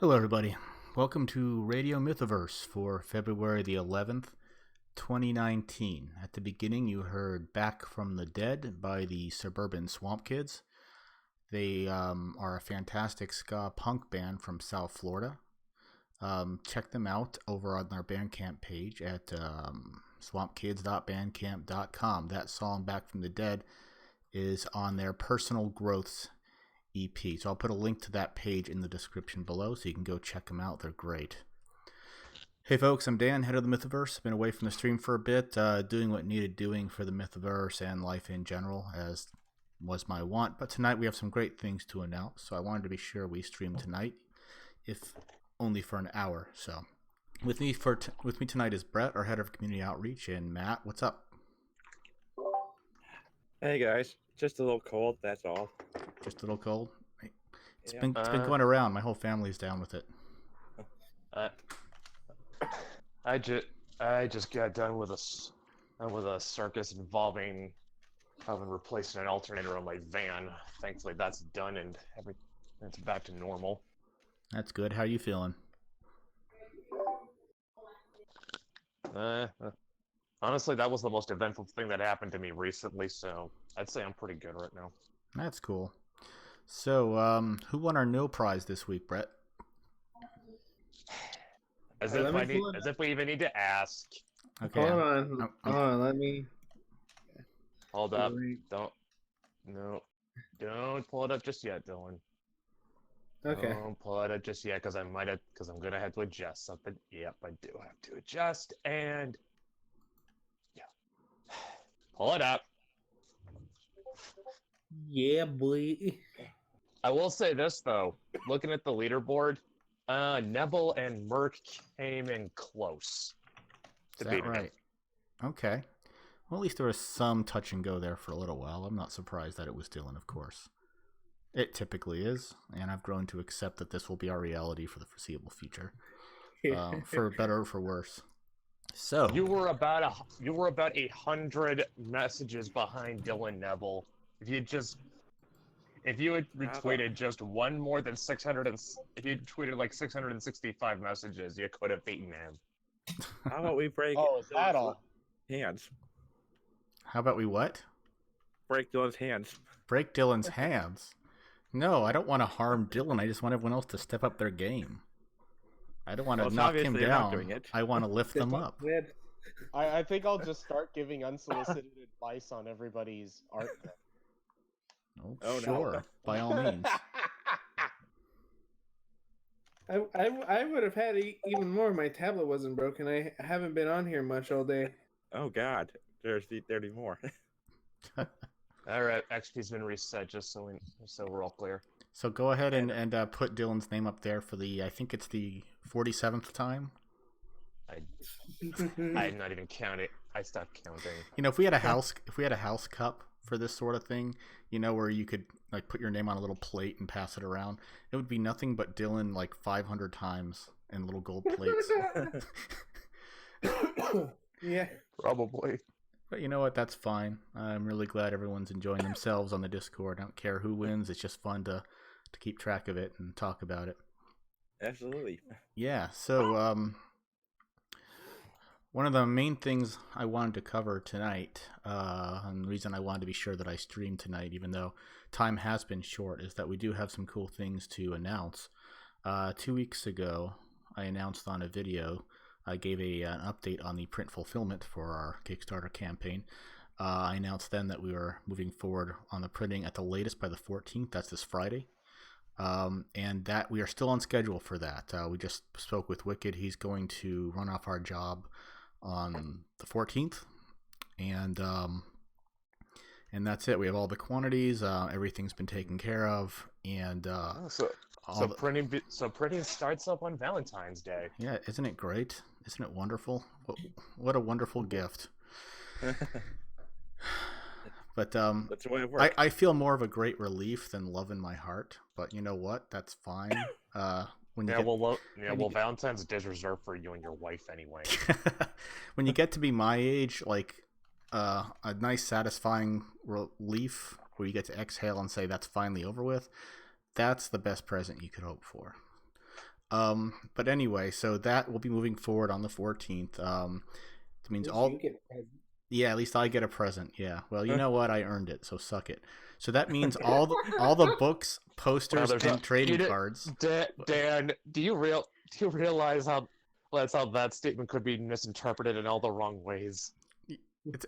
Hello, everybody. Welcome to Radio Mythoverse for February the 11th, 2019. At the beginning, you heard Back from the Dead by the Suburban Swamp Kids. They are a fantastic ska punk band from South Florida. Check them out over on their Bandcamp page at swampkids.bandcamp.com. That song, Back from the Dead, is on their Personal Growths EP. So I'll put a link to that page in the description below so you can go check them out. They're great. Hey folks, I'm Dan, head of the Mythoverse. Been away from the stream for a bit, doing what needed doing for the Mythoverse and life in general, as was my want. But tonight we have some great things to announce, so I wanted to be sure we stream tonight, if only for an hour. So with me tonight is Brett, our head of community outreach, and Matt. What's up? Hey guys, just a little cold, that's all. Just a little cold. It's been going around. My whole family's down with it. I just got done with a circus involving having replaced an alternator on my van. Thankfully, that's done and it's back to normal. That's good. How are you feeling? Honestly, that was the most eventful thing that happened to me recently, so I'd say I'm pretty good right now. That's cool. So, who won our No Prize this week, Brett? As if we even need to ask. Okay. Hold on, let me... Hold up. Don't pull it up just yet, Dylan. Okay. Don't pull it up just yet, because I'm gonna have to adjust something. Yep, I do have to adjust, and yeah. Pull it up. Yeah, boy. I will say this though, looking at the leaderboard, Nebel and Merc came in close to beating right? Okay. Well, at least there was some touch and go there for a little while. I'm not surprised that it was Dylan, of course. It typically is, and I've grown to accept that this will be our reality for the foreseeable future, for better or for worse. So you were about 100 messages behind Dylan Nebel. If you had retweeted just one more than 600, if you tweeted like 665 messages, you could have beaten him. How about we break is that all? hands? how about we what? Break Dylan's hands. Break Dylan's hands? No, I don't want to harm Dylan. I just want everyone else to step up their game. I don't want to knock him down. I want to lift them up. I think I'll just start giving unsolicited advice on everybody's art. Oh, sure. No. By all means. I would have had even more if my tablet wasn't broken. I haven't been on here much all day. Oh God, there's more. All right, XP's been reset just so we're all clear. So go ahead and put Dylan's name up there for I think it's the 47th time. I'm not even counting. I stopped counting. You know, if we had a house cup for this sort of thing, you know, where you could like put your name on a little plate and pass it around, it would be nothing but Dylan like 500 times in little gold plates. Yeah, Probably. But you know what? That's fine. I'm really glad everyone's enjoying themselves on the Discord. I don't care who wins. It's just fun to keep track of it and talk about it. Absolutely. Yeah. So one of the main things I wanted to cover tonight, and the reason I wanted to be sure that I stream tonight, even though time has been short, is that we do have some cool things to announce. 2 weeks ago, I announced on a video, I gave an update on the print fulfillment for our Kickstarter campaign. I announced then that we were moving forward on the printing at the latest by the 14th. That's this Friday. And that we are still on schedule for that. We just spoke with Wicked. He's going to run off our job on the 14th. And that's it. We have all the quantities. Everything's been taken care of. And printing starts up on Valentine's Day. Yeah, isn't it great? Isn't it wonderful? What a wonderful gift. But that's the way it works. I feel more of a great relief than love in my heart. But you know what? That's fine. Valentine's Day is reserved for you and your wife anyway. When you get to be my age, like a nice, satisfying relief where you get to exhale and say that's finally over with, that's the best present you could hope for. But anyway, so that will be moving forward on the 14th. It means At least all. you get a present. Yeah, at least I get a present. Yeah. Well, you know what? I earned it, so suck it. So that means all the books, posters, and trading cards. Dan, do you realize how that statement could be misinterpreted in all the wrong ways?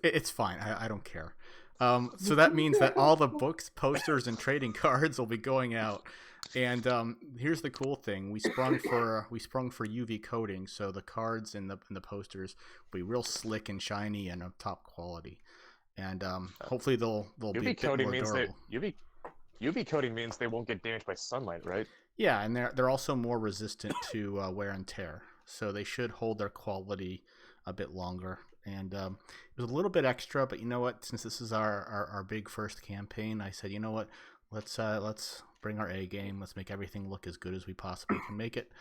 It's fine. I don't care. So that means that all the books, posters, and trading cards will be going out. And here's the cool thing: we sprung for UV coating, so the cards and the posters will be real slick and shiny and of top quality. And hopefully they'll be a bit more durable. UV coating means they won't get damaged by sunlight, right? Yeah, and they're also more resistant to wear and tear, so they should hold their quality a bit longer. And it was a little bit extra, but you know what? Since this is our big first campaign, I said, you know what? Let's bring our A game. Let's make everything look as good as we possibly can make it,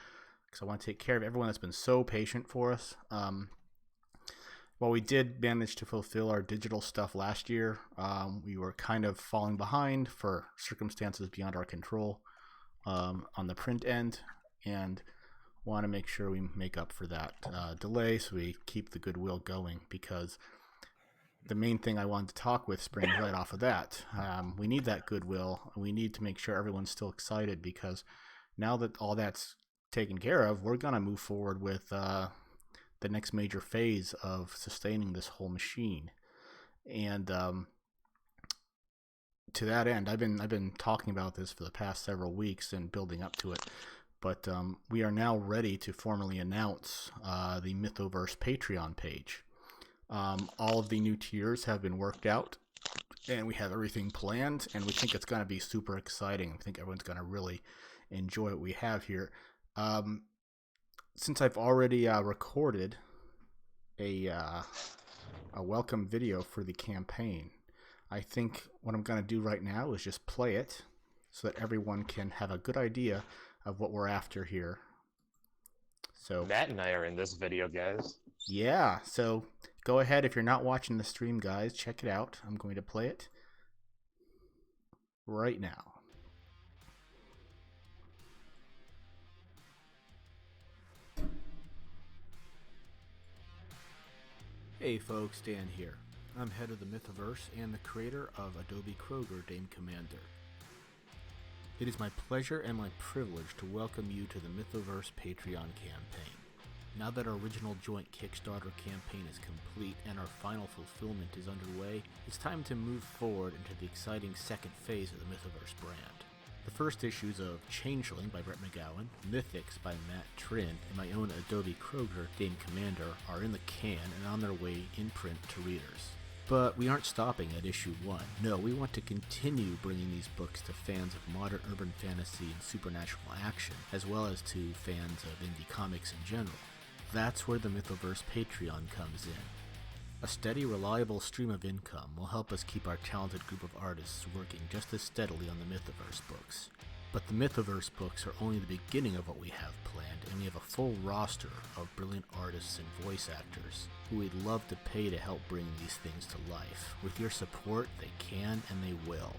because I want to take care of everyone that's been so patient for us. While we did manage to fulfill our digital stuff last year, we were kind of falling behind for circumstances beyond our control on the print end, and want to make sure we make up for that delay so we keep the goodwill going, because the main thing I wanted to talk with springs right off of that. We need that goodwill. We need to make sure everyone's still excited, because now that all that's taken care of, we're going to move forward with the next major phase of sustaining this whole machine. And to that end, I've been talking about this for the past several weeks and building up to it. But we are now ready to formally announce the Mythoverse Patreon page. All of the new tiers have been worked out, and we have everything planned, and we think it's going to be super exciting. I think everyone's going to really enjoy what we have here. Since I've already recorded a welcome video for the campaign, I think what I'm going to do right now is just play it so that everyone can have a good idea of what we're after here. So Matt and I are in this video, guys. Yeah, so go ahead. If you're not watching the stream, guys, check it out. I'm going to play it right now. Hey folks, Dan here. I'm head of the Mythoverse and the creator of Adobe Kroger Dame Commander. It is my pleasure and my privilege to welcome you to the Mythoverse Patreon campaign. Now that our original joint Kickstarter campaign is complete and our final fulfillment is underway, it's time to move forward into the exciting second phase of the Mythoverse brand. The first issues of Changeling by Brett McGowan, Mythics by Matt Trin, and my own Adobe Kroger Dame Commander are in the can and on their way in print to readers. But we aren't stopping at issue 1. No, we want to continue bringing these books to fans of modern urban fantasy and supernatural action, as well as to fans of indie comics in general. That's where the Mythoverse Patreon comes in. A steady, reliable stream of income will help us keep our talented group of artists working just as steadily on the Mythoverse books. But the Mythoverse books are only the beginning of what we have planned, and we have a full roster of brilliant artists and voice actors who we'd love to pay to help bring these things to life. With your support, they can and they will.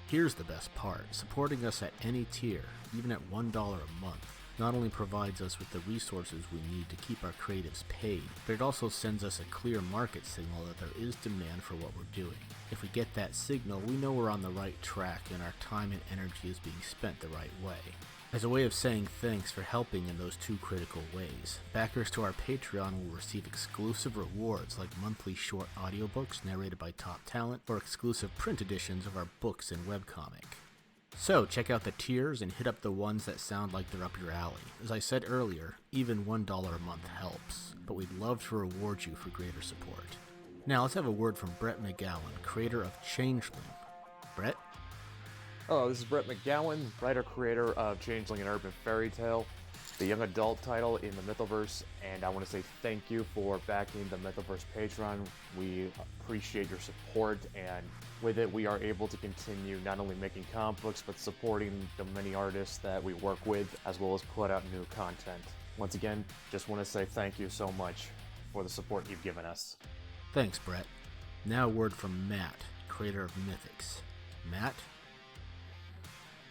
Here's the best part. Supporting us at any tier, even at $1 a month, not only provides us with the resources we need to keep our creatives paid, but it also sends us a clear market signal that there is demand for what we're doing. If we get that signal, we know we're on the right track and our time and energy is being spent the right way. As a way of saying thanks for helping in those two critical ways, backers to our Patreon will receive exclusive rewards like monthly short audiobooks narrated by top talent or exclusive print editions of our books and webcomic. So check out the tiers and hit up the ones that sound like they're up your alley. As I said earlier, even $1 a month helps, but we'd love to reward you for greater support. Now let's have a word from Brett McGowan, creator of Changeling. Brett? Hello, this is Brett McGowan, writer-creator of Changeling and Urban Fairy Tale, the young adult title in the Mythoverse, and I want to say thank you for backing the Mythoverse Patreon. We appreciate your support, and with it, we are able to continue not only making comic books, but supporting the many artists that we work with, as well as put out new content. Once again, just want to say thank you so much for the support you've given us. Thanks, Brett. Now a word from Matt, creator of Mythics. Matt?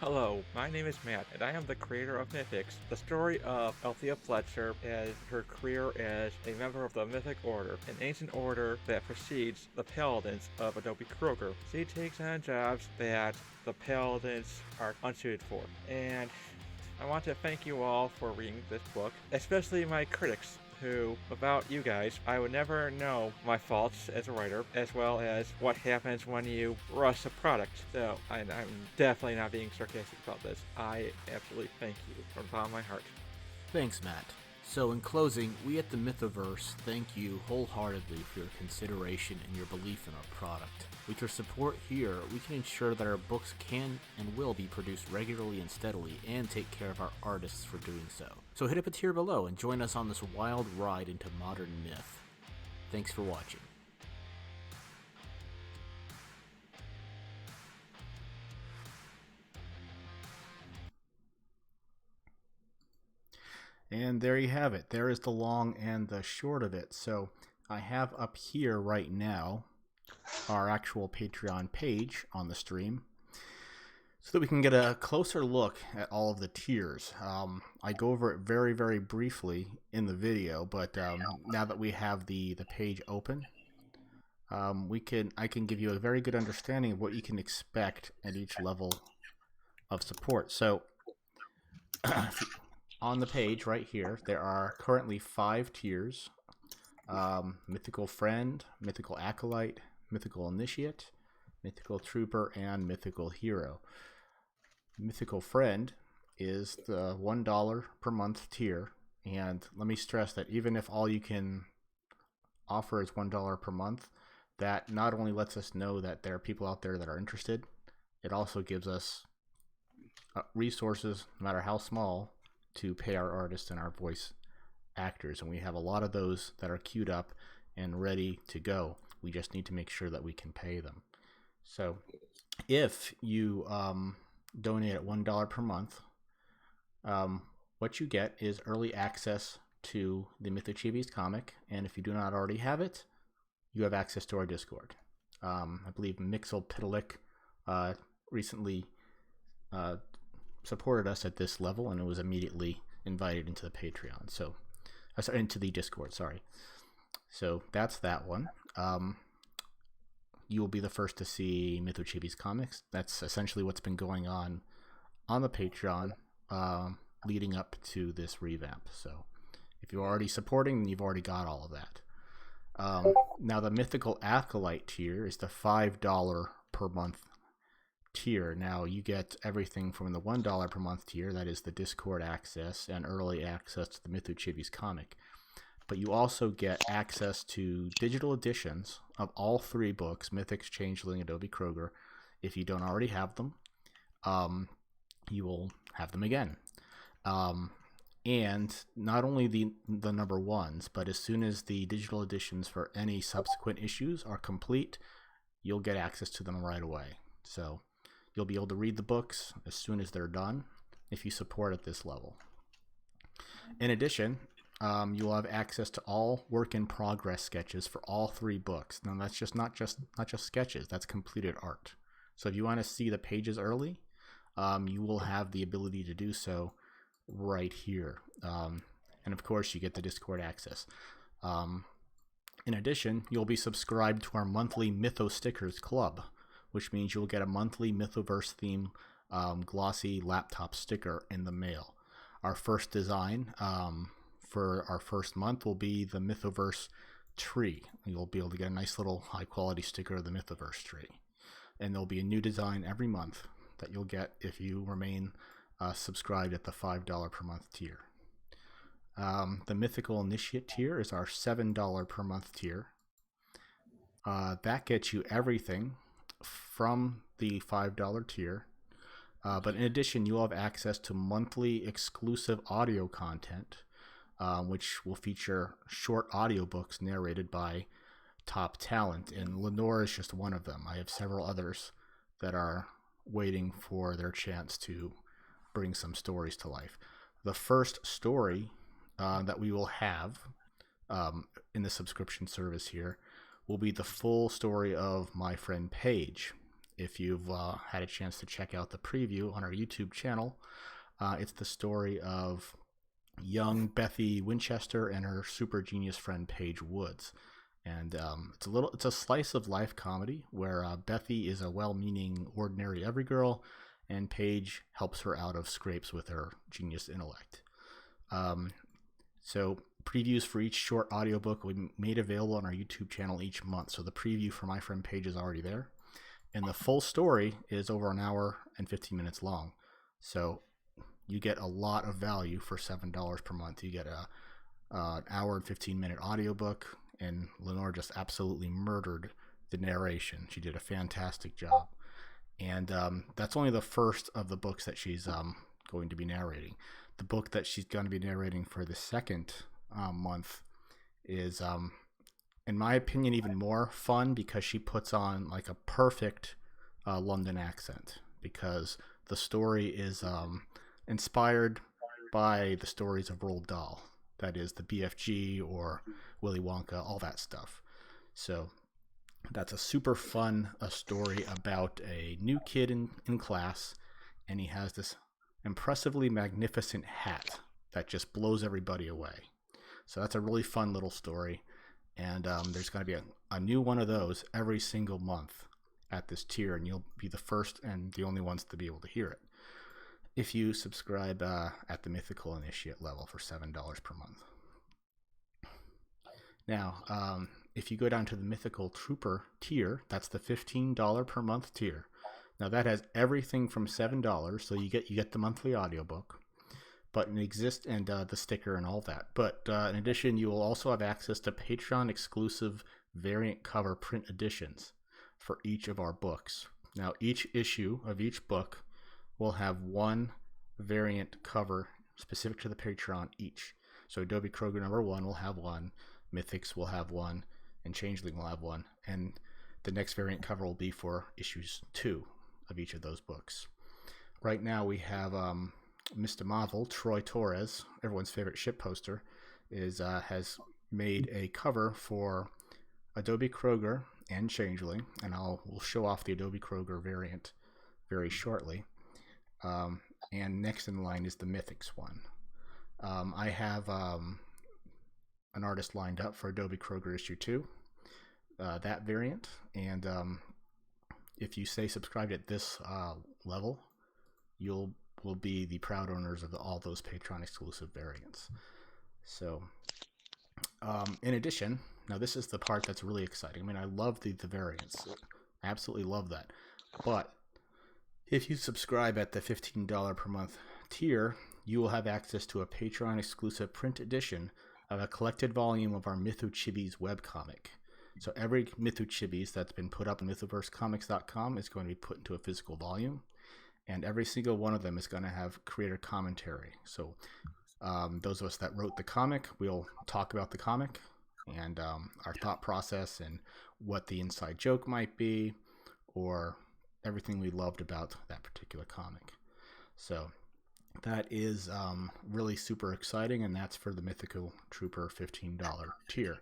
Hello, my name is Matt, and I am the creator of Mythics, the story of Althea Fletcher as her career as a member of the Mythic Order, an ancient order that precedes the Paladins of Adobe Kroger. She takes on jobs that the Paladins are unsuited for, and I want to thank you all for reading this book, especially my critics, who, without you guys, I would never know my faults as a writer, as well as what happens when you rush a product. So, I'm definitely not being sarcastic about this. I absolutely thank you from the bottom of my heart. Thanks, Matt. So in closing, we at the Mythoverse thank you wholeheartedly for your consideration and your belief in our product. With your support here, we can ensure that our books can and will be produced regularly and steadily, and take care of our artists for doing so. So hit up a tier below and join us on this wild ride into modern myth. Thanks for watching. And there you have it. There is the long and the short of it. So I have up here right now our actual Patreon page on the stream so that we can get a closer look at all of the tiers. I go over it very, very briefly in the video, but now that we have the page open, I can give you a very good understanding of what you can expect at each level of support. So on the page right here, there are currently 5 tiers: Mythical Friend, Mythical Acolyte, Mythical Initiate, Mythical Trooper, and Mythical Hero. Mythical Friend is the $1 per month tier, and let me stress that even if all you can offer is $1 per month, that not only lets us know that there are people out there that are interested, it also gives us resources, no matter how small, to pay our artists and our voice actors, and we have a lot of those that are queued up and ready to go. We just need to make sure that we can pay them. So if you donate at $1 per month, what you get is early access to the Mythoverse comic, and if you do not already have it, you have access to our Discord. I believe Mixel Pitalik recently supported us at this level, and it was immediately invited into the Patreon. So, into the Discord. Sorry. So that's that one. You will be the first to see Mythoverse comics. That's essentially what's been going on the Patreon leading up to this revamp. So if you're already supporting, then you've already got all of that. Now the Mythical Acolyte tier is the $5 per month tier. Now you get everything from the $1 per month tier, that is the Discord access and early access to the Mythoverse comic. But you also get access to digital editions of all 3 books, Mythics, Changeling, Adobe Kroger. If you don't already have them, you will have them again. And not only the number 1s, but as soon as the digital editions for any subsequent issues are complete, you'll get access to them right away. So you'll be able to read the books as soon as they're done if you support at this level. In addition, you'll have access to all work-in-progress sketches for all 3 books. Now that's just not just sketches, that's completed art. So if you want to see the pages early, you will have the ability to do so right here. And of course, you get the Discord access. In addition, you'll be subscribed to our monthly Mytho Stickers Club, which means you'll get a monthly Mythoverse theme glossy laptop sticker in the mail. Our first design for our first month will be the Mythoverse tree. You'll be able to get a nice little high quality sticker of the Mythoverse tree. And there'll be a new design every month that you'll get if you remain subscribed at the $5 per month tier. The Mythical Initiate tier is our $7 per month tier. That gets you everything from the $5 tier. But in addition, you'll have access to monthly exclusive audio content, which will feature short audiobooks narrated by top talent. And Lenore is just one of them. I have several others that are waiting for their chance to bring some stories to life. The first story that we will have in the subscription service here will be the full story of my friend Paige. If you've had a chance to check out the preview on our YouTube channel, it's the story of young Bethy Winchester and her super genius friend Paige Woods. And it's a slice of life comedy where Bethy is a well-meaning ordinary every girl, and Paige helps her out of scrapes with her genius intellect. So previews for each short audiobook will be made available on our YouTube channel each month. So the preview for my friend Paige is already there, and the full story is over an hour and 15 minutes long. So you get a lot of value for $7 per month. You get an hour and 15-minute audiobook, and Lenore just absolutely murdered the narration. She did a fantastic job. And that's only the first of the books that she's going to be narrating. The book that she's going to be narrating for the second month is, in my opinion, even more fun because she puts on like a perfect London accent, because the story is inspired by the stories of Roald Dahl. That is the BFG or Willy Wonka, all that stuff. So that's a super fun story about a new kid in class, and he has this impressively magnificent hat that just blows everybody away. So that's a really fun little story, and there's going to be a new one of those every single month at this tier, and you'll be the first and the only ones to be able to hear it if you subscribe at the Mythical Initiate level for $7 per month. Now, if you go down to the Mythical Trooper tier, that's the $15 per month tier. Now that has everything from $7, so you get the monthly audiobook, but the sticker and all that. But in addition, you will also have access to Patreon exclusive variant cover print editions for each of our books. Now each issue of each book will have one variant cover specific to the Patreon each. So Adobe Kroger #1 will have one, Mythics will have one, and Changeling will have one, and the next variant cover will be for issues 2 of each of those books. Right now we have Mr. Marvel, Troy Torres, everyone's favorite ship poster, has made a cover for Adobe Kroger and Changeling, and we'll show off the Adobe Kroger variant very shortly. And next in line is the Mythics one. I have an artist lined up for Adobe Kroger issue 2, that variant, and if you stay subscribed at this level, will be the proud owners of all those Patreon exclusive variants. So in addition, now this is the part that's really exciting. I mean, I love the variants. I absolutely love that. But if you subscribe at the $15 per month tier, you will have access to a Patreon exclusive print edition of a collected volume of our Mythochibis webcomic. So every Mythochibis that's been put up on mythoversecomics.com is going to be put into a physical volume, and every single one of them is going to have creator commentary. So those of us that wrote the comic, we'll talk about the comic and our thought process and what the inside joke might be, or everything we loved about that particular comic. So that is really super exciting, and that's for the Mythical Trooper $15 tier.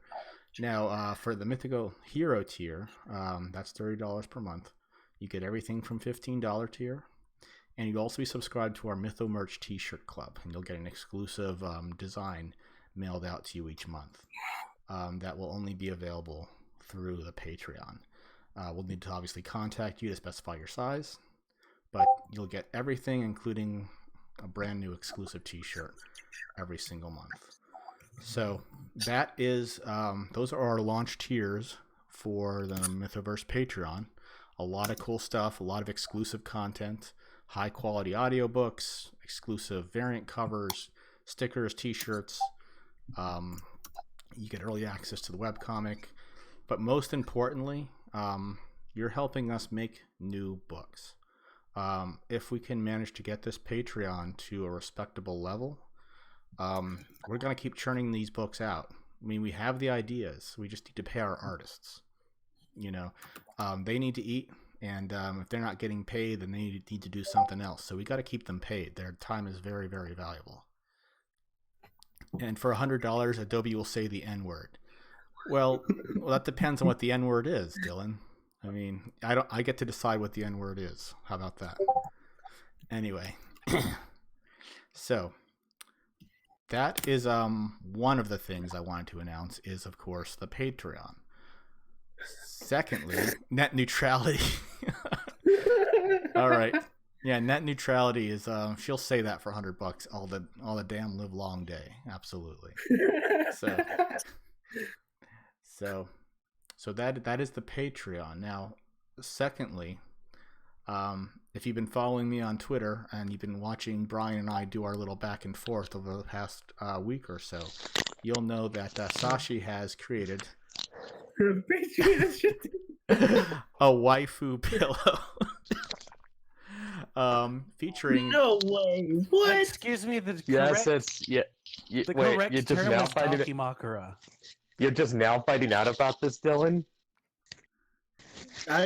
Now, for the Mythical Hero tier, that's $30 per month. You get everything from $15 tier, and you'll also be subscribed to our Mytho Merch t-shirt club, and you'll get an exclusive design mailed out to you each month. That will only be available through the Patreon. We'll need to obviously contact you to specify your size, but you'll get everything, including a brand new exclusive t-shirt every single month. So that is those are our launch tiers for the Mythoverse Patreon. A lot of cool stuff, a lot of exclusive content, high quality audiobooks, exclusive variant covers, stickers, t-shirts. You get early access to the webcomic, but most importantly, you're helping us make new books. If we can manage to get this Patreon to a respectable level, we're going to keep churning these books out. I mean, we have the ideas. We just need to pay our artists. You know, they need to eat, and if they're not getting paid, then they need to do something else. So we got to keep them paid. Their time is very, very valuable. And for $100, Adobe will say the N-word. Well, that depends on what the N-word is, Dylan. I mean, I get to decide what the N word is. How about that? Anyway, so that is one of the things I wanted to announce is, of course, the Patreon. Secondly, net neutrality. All right. Yeah, net neutrality is she'll say that for $100 all the damn live long day. Absolutely. So that is the Patreon. Now, secondly, if you've been following me on Twitter and you've been watching Brian and I do our little back and forth over the past week or so, you'll know that Sashi has created a waifu pillow. Featuring No way. What? Excuse me, the Yes, correct, it's yeah. the Wait, correct you're just term now is finding it. Dakimakura. You're just now finding out about this, Dylan.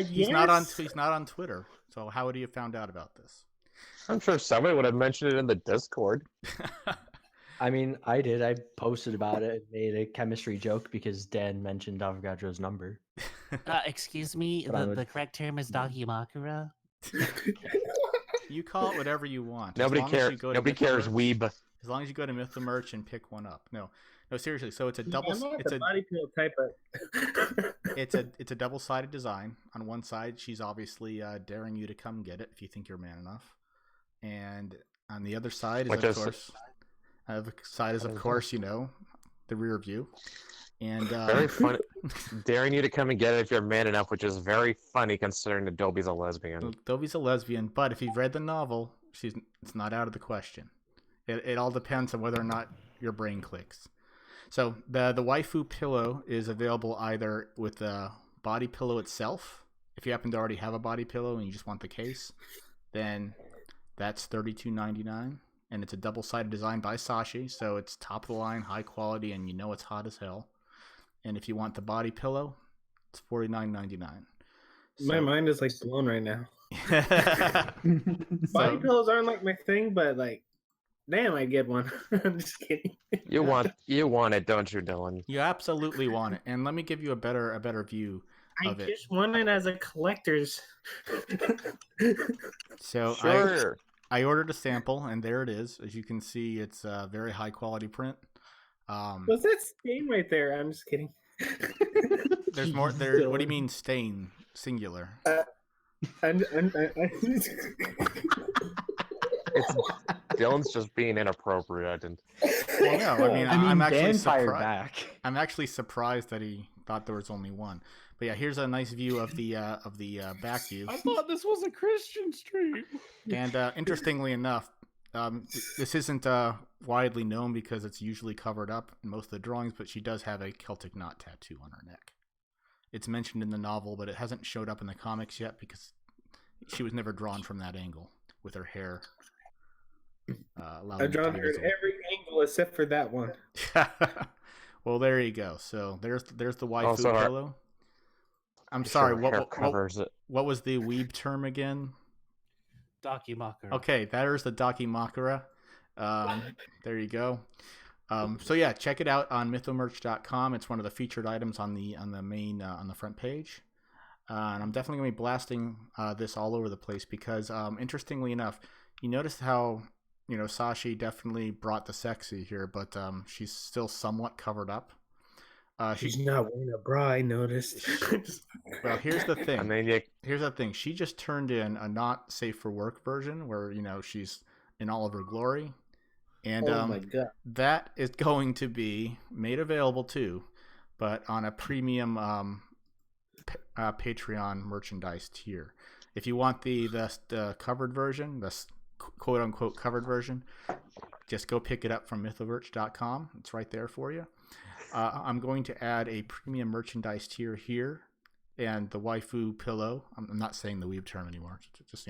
he's not on Twitter. So how would he have found out about this? I'm sure somebody would have mentioned it in the Discord. I mean, I did. I posted about it and made a chemistry joke because Dan mentioned Avogadro's number. Excuse me, But I would- the correct term is Dakimakura. You call it whatever you want. Nobody As long as you cares. go to Nobody cares. Mythoverse- Weeb. As long as you go to Mythomerch and pick one up. No, seriously. So it's a double. I'm not It's the a body pillow type of. it's a double-sided design. On one side, she's obviously daring you to come get it if you think you're man enough, and on the other side is of course, the rear view, and Very funny. Daring you to come and get it if you're man enough, which is very funny considering Adobe's a lesbian. Dobby's a lesbian, but if you've read the novel, it's not out of the question. It all depends on whether or not your brain clicks. So the waifu pillow is available either with the body pillow itself. If you happen to already have a body pillow and you just want the case, then that's $32.99, and it's a double-sided design by Sashi, so it's top of the line, high quality, and it's hot as hell. And if you want the body pillow, it's $49.99. My mind is like blown right now. So- Body pillows aren't like my thing, but like, damn, I get one. I'm just kidding. You want it, don't you, Dylan? You absolutely want it, and let me give you a better view I of it. just want it as a collector's. So Sure. I ordered a sample, and there it is. As you can see, it's a very high quality print. What's that stain right there? I'm just kidding. There's more there. What do you mean stain? Singular. It's Dylan's just being inappropriate and Well, no, I mean, I'm actually Dan fired surprised. back. I'm actually surprised that he thought there was only one. But yeah, here's a nice view of the back view. I thought this was a Christian stream. And interestingly enough, this isn't widely known because it's usually covered up in most of the drawings, but she does have a Celtic knot tattoo on her neck. It's mentioned in the novel, but it hasn't showed up in the comics yet because she was never drawn from that angle with her hair. I've drawn her at every angle except for that one. Well, there you go. So there's the waifu Also her- pillow. I'm sorry. hair covers it. What was the weeb term again? Dakimakura. Okay, there's the Dakimakura. There you go. So yeah, check it out on mythomerch.com. It's one of the featured items on the main on the front page. And I'm definitely gonna be blasting this all over the place because interestingly enough, you noticed how Sashi definitely brought the sexy here, but she's still somewhat covered up. She's not wearing a bra, I noticed. Well, here's the thing. I mean, Here's the thing. She just turned in a not safe for work version where she's in all of her glory, and Oh my god. that is going to be made available too, but on a premium Patreon merchandise tier. If you want the covered version, the quote unquote covered version, just go pick it up from mythoverse.com. It's right there for you. I'm going to add a premium merchandise tier here, and the waifu pillow. I'm not saying the weeb term anymore. Just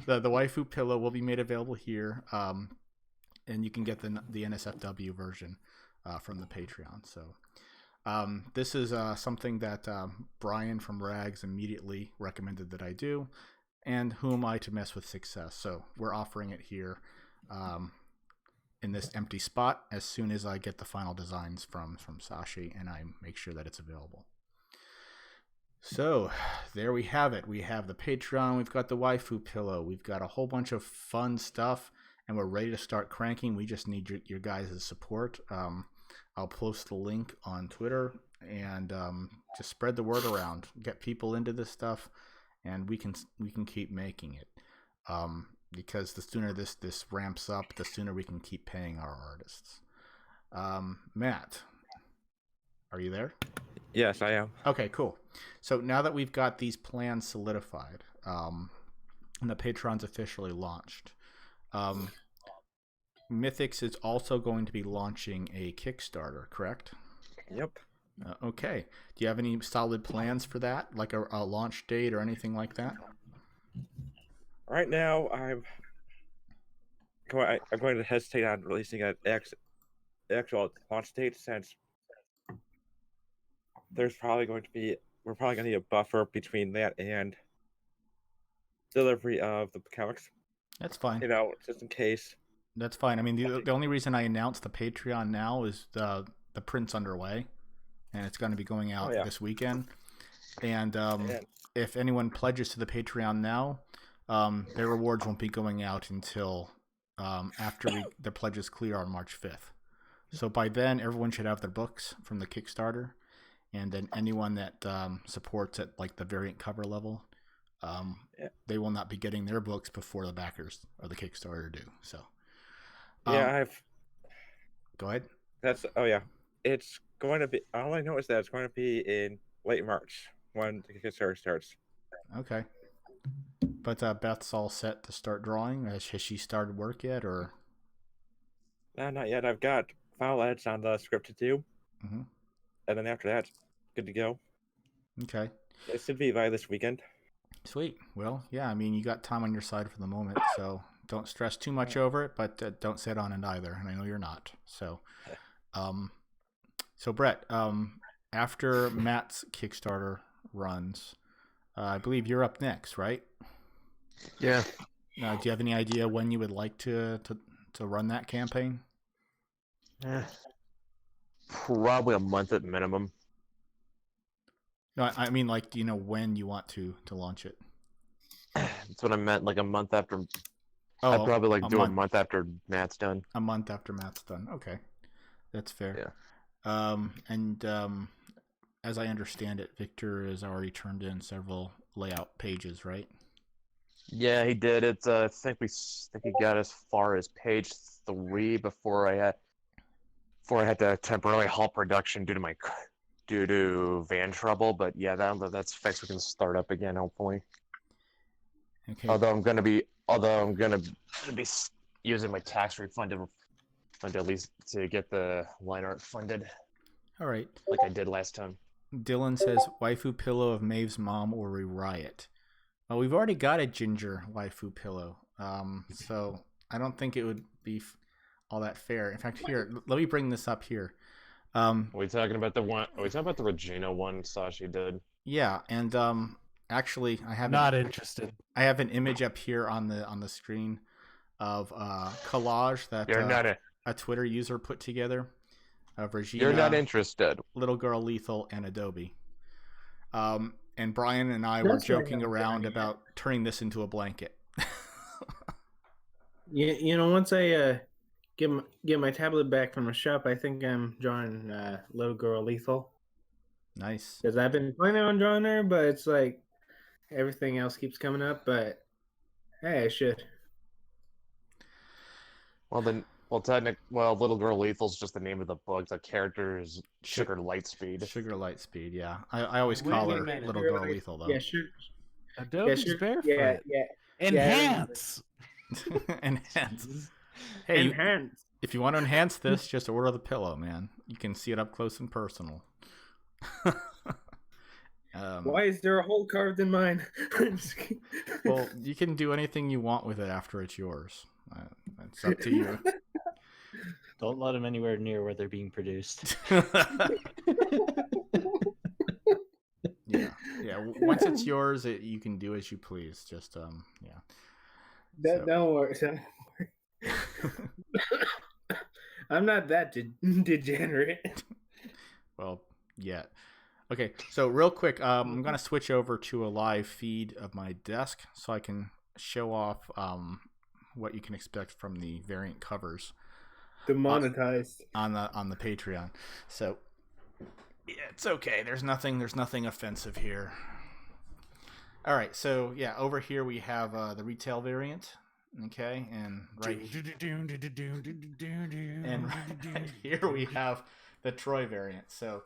the waifu pillow will be made available here, and you can get the NSFW version from the Patreon. So this is something that Brian from Rags immediately recommended that I do, and who am I to mess with success? So we're offering it here. In this empty spot as soon as I get the final designs from Sashi and I make sure that it's available. So there we have it. We have the Patreon. We've got the waifu pillow. We've got a whole bunch of fun stuff, and we're ready to start cranking. We just need your guys' support. I'll post the link on Twitter and just spread the word around. Get people into this stuff, and we can keep making it. Because the sooner this ramps up, the sooner we can keep paying our artists. Matt, are you there? Yes, I am. Okay, cool. So now that we've got these plans solidified, and the Patreon's officially launched, Mythics is also going to be launching a Kickstarter, correct? Yep. Okay. Do you have any solid plans for that, like a launch date or anything like that? Right now, I'm going to hesitate on releasing an actual launch date since we're probably going to need a buffer between that and delivery of the comics. That's fine. Just in case. That's fine. I mean, the only reason I announced the Patreon now is the print's underway, and it's going to be going out this weekend. And if anyone pledges to the Patreon now, their rewards won't be going out until after the pledges clear on March 5th. So by then, everyone should have their books from the Kickstarter, and then anyone that supports at like the variant cover level, they will not be getting their books before the backers or the Kickstarter do. So go ahead. It's going to be. All I know is that it's going to be in late March when the Kickstarter starts. Okay. But Beth's all set to start drawing. Has she started work yet, or? No, not yet. I've got final edits on the script to do, and then after that, good to go. Okay. It should be by this weekend. Sweet. Well, yeah. I mean, you got time on your side for the moment, so don't stress too much over it. But don't sit on it either. And I know you're not. So, so Brett, after Matt's Kickstarter runs, I believe you're up next, right? Yeah. Do you have any idea when you would like to run that campaign? Probably a month at minimum. No, I mean, like, do you know when you want to launch it? That's what I meant. Like a month after. Oh, I'd probably do month. a month after Matt's done. A month after Matt's done. Okay, that's fair. Yeah. And as I understand it, Victor has already turned in several layout pages, right? Yeah, he did. It's I think he got as far as page 3 before I had to temporarily halt production due to van trouble. But yeah, that's fixed. We can start up again, hopefully. Okay. Although I'm gonna be using my tax refund at least to get the line art funded. All right. Like I did last time. Dylan says, waifu pillow of Maeve's mom or we riot. Well, we've already got a ginger waifu pillow, so I don't think it would be all that fair. In fact, here, let me bring this up here. Are we talking about the one? Are we talking about the Regina one Sashi did? Yeah, and actually, I have Not interested. I have an image up here on the screen of collage that a Twitter user put together of Regina. You're not interested. Little Girl Lethal and Adobe. And Brian and I were joking around about turning this into a blanket. Once I get my tablet back from a shop, I think I'm drawing Little Girl Lethal. Nice. Because I've been planning on drawing her, but it's like everything else keeps coming up. But hey, I should. Little Girl Lethal's just the name of the book. The character is Sugar Lightspeed. Sugar Lightspeed, yeah. I always call her Little Girl Lethal, though. Yeah, sure. Adobe's barefoot. Yeah. Enhance. Enhance. Hey, Enhance. if you want to enhance this, just order the pillow, man. You can see it up close and personal. Why is there a hole carved in mine? Well, you can do anything you want with it after it's yours. It's up to you. Don't let them anywhere near where they're being produced. Yeah. Once it's yours, you can do as you please. Just yeah. Don't worry. I'm not that degenerate. Well, yeah. Okay, so real quick, I'm gonna switch over to a live feed of my desk so I can show off what you can expect from the variant covers Demonetized. on the Patreon. So yeah, it's okay. There's nothing offensive here. All right, so yeah, over here we have the retail variant. Okay, and right here we have the Troy variant. So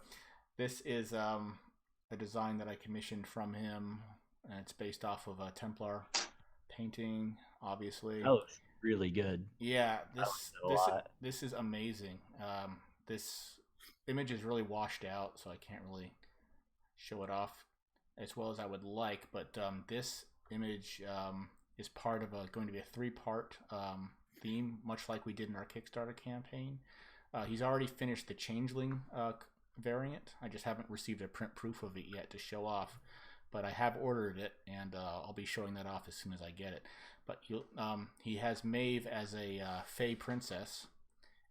this is a design that I commissioned from him, and it's based off of a Templar painting, obviously. That looks really good. Yeah, a lot. this is amazing. This image is really washed out, so I can't really show it off as well as I would like. But this image is part of going to be a 3-part theme, much like we did in our Kickstarter campaign. He's already finished the Changeling variant. I just haven't received a print proof of it yet to show off, but I have ordered it, and I'll be showing that off as soon as I get it. But he has Maeve as a Fey princess,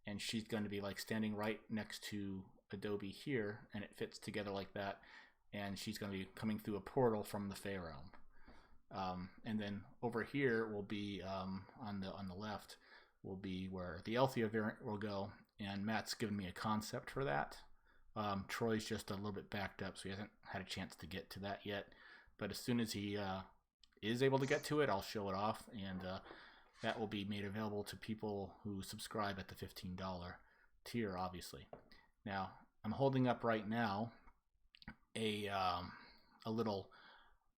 and she's going to be like standing right next to Adobe here, and it fits together like that. And she's going to be coming through a portal from the Fey realm. And then over here will be on the left will be where the Althea variant will go, and Matt's given me a concept for that. Troy's just a little bit backed up, so he hasn't had a chance to get to that yet. But as soon as he is able to get to it, I'll show it off, and that will be made available to people who subscribe at the $15 tier, obviously. Now, I'm holding up right now a little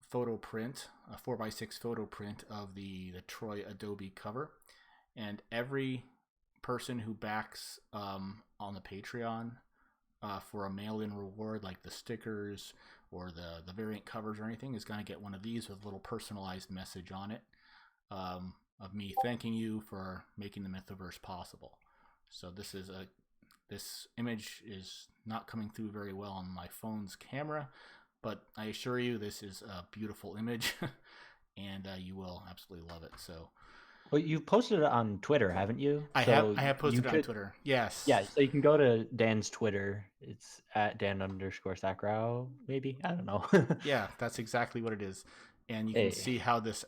photo print, a 4x6 photo print of the Troy Adobe cover, and every person who backs on the Patreon for a mail-in reward, like the stickers or the variant covers or anything, is going to get one of these with a little personalized message on it of me thanking you for making the Mythoverse possible. So this image is not coming through very well on my phone's camera, but I assure you this is a beautiful image, and you will absolutely love it. So, well, you've posted it on Twitter, haven't you? I have posted it on Twitter. Yes. Yeah, so you can go to Dan's Twitter. It's at Dan_Sacrow, maybe? I don't know. Yeah, that's exactly what it is. And you can see how this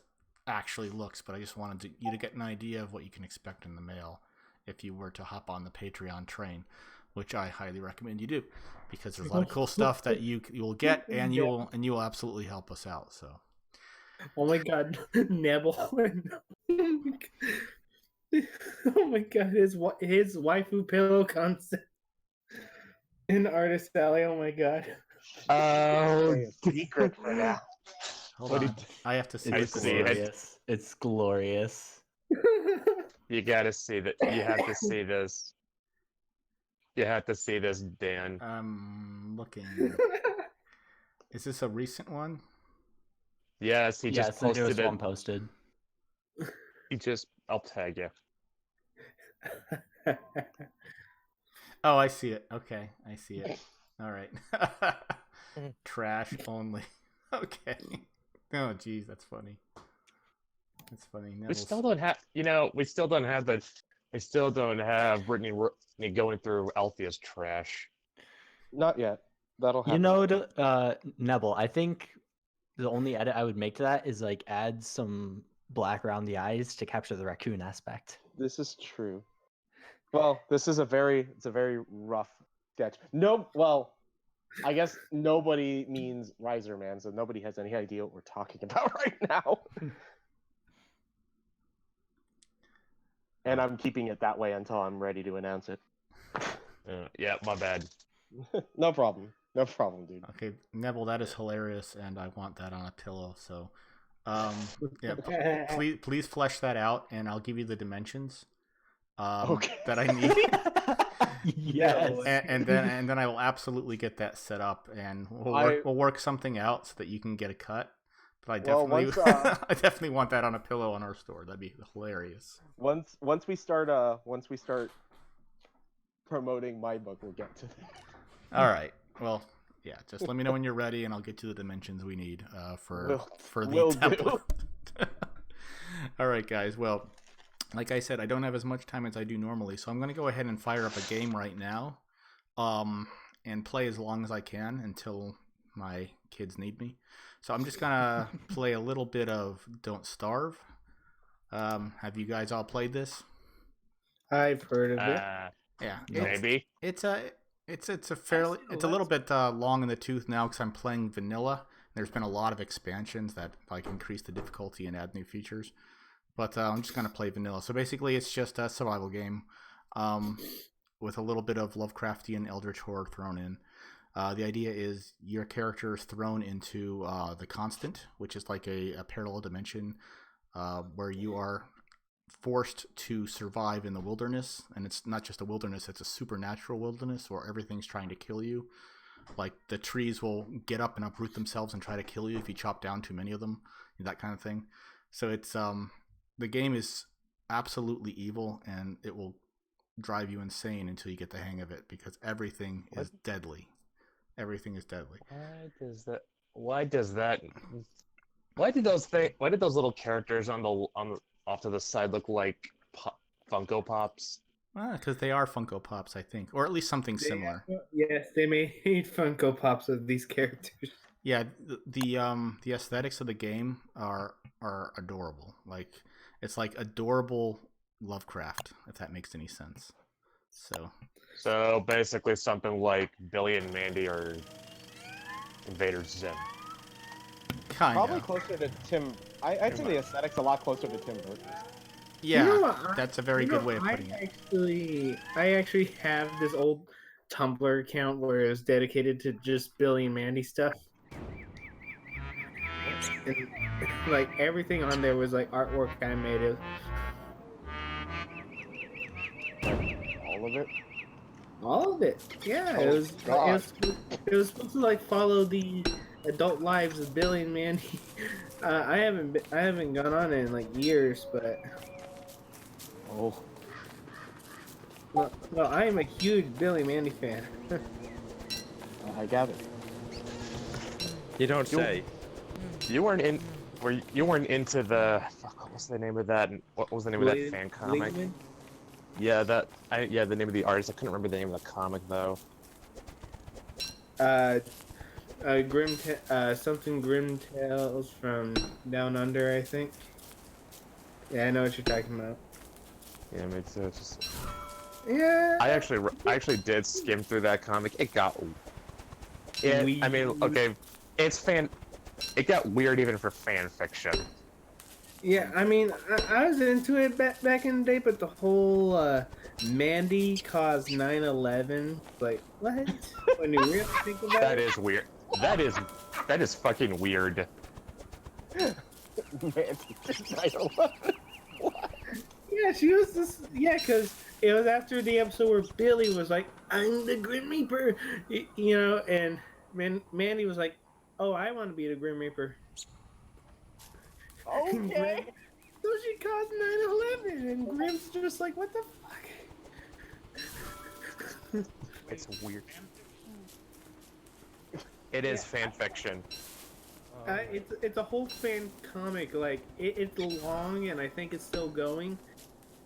actually looks, but I just wanted you to get an idea of what you can expect in the mail if you were to hop on the Patreon train, which I highly recommend you do, because there's a lot of cool stuff that you will get, and you will absolutely help us out. So, oh my God, Neville! Oh my God, his waifu pillow concept in Artist Alley. Oh my God. Oh, secret for now. hold on, I have to see It's this. glorious. It's glorious. You gotta see that. You have to see this. You have to see this, Dan. I'm looking. Is this a recent one? Yes, he just it's the posted newest it. one posted. I'll tag you. Oh, I see it. Okay, I see it. All right. Trash only. Okay. Oh, geez, that's funny. That's funny. We still don't have Brittany going through Althea's trash. Not yet. That'll happen. You know, Nebel, I think the only edit I would make to that is like add some black around the eyes to capture the raccoon aspect. This is true. Well, this is a very rough sketch. No, well, I guess nobody means Riser Man, so nobody has any idea what we're talking about right now. And I'm keeping it that way until I'm ready to announce it. Yeah, my bad. No problem. No problem, dude. Okay, Neville, that is hilarious, and I want that on a pillow. So, yeah, please flesh that out, and I'll give you the dimensions that I need. Yes. And then I will absolutely get that set up, and we'll work something out so that you can get a cut. But I definitely I definitely want that on a pillow on our store. That'd be hilarious. Once we start promoting my book, we'll get to that. All right. Well, yeah. Just let me know when you're ready, and I'll get you the dimensions we need for the template. All right, guys. Well, like I said, I don't have as much time as I do normally, so I'm going to go ahead and fire up a game right now. and play as long as I can until my kids need me. So I'm just gonna play a little bit of Don't Starve. Have you guys all played this? I've heard of it. Yeah, Maybe. it's a fairly it's a little bit long in the tooth now because I'm playing vanilla. There's been a lot of expansions that like increase the difficulty and add new features, but I'm just gonna play vanilla. So basically, it's just a survival game, with a little bit of Lovecraftian Eldritch horror thrown in. The idea is your character is thrown into the Constant, which is like a parallel dimension where you are forced to survive in the wilderness. And it's not just a wilderness, it's a supernatural wilderness where everything's trying to kill you. Like the trees will get up and uproot themselves and try to kill you if you chop down too many of them, that kind of thing. So it's the game is absolutely evil, and it will drive you insane until you get the hang of it because everything is deadly. Everything is deadly. Why did those little characters on the off to the side look like Funko Pops? Because they are Funko Pops, I think, or at least something similar. Yes, they made Funko Pops of these characters. Yeah, the aesthetics of the game are adorable. Like it's like adorable Lovecraft, if that makes any sense. So basically something like Billy and Mandy or Invader Zim. Kinda. Probably closer to Tim. I'd say the aesthetic's a lot closer to Tim Burton's. Yeah, You know what? that's a very good way of putting it. I actually have this old Tumblr account where it was dedicated to just Billy and Mandy stuff. And, like everything on there was like artwork I made. All of it. All of it. Yeah, Oh, it was supposed to like follow the adult lives of Billy and Mandy. I haven't gone on it in like years, but Oh. well, I am a huge Billy and Mandy fan. I gather. You don't say. You weren't into the what was the name of that? What was the name of that fan comic? Ligman? Yeah, the name of the artist. I couldn't remember the name of the comic though. Something Grim Tales from Down Under, I think. Yeah, I know what you're talking about. Yeah, me too. It's just... Yeah. I actually did skim through that comic. It got. I mean, okay, it got weird even for fan fiction. Yeah, I mean, I was into it back in the day, but the whole Mandy caused 9/11. Like, what? When you really think about That it? is weird. That is fucking weird. Man, I don't love it. What? Yeah, she was just... Yeah, because it was after the episode where Billy was like, I'm the Grim Reaper, you know, and Mandy was like, oh, I want to be the Grim Reaper. Okay. So she caused 9/11, and Grim's just like, what the fuck? It's weird. It is fan fiction. It's a whole fan comic. Like it's long, and I think it's still going.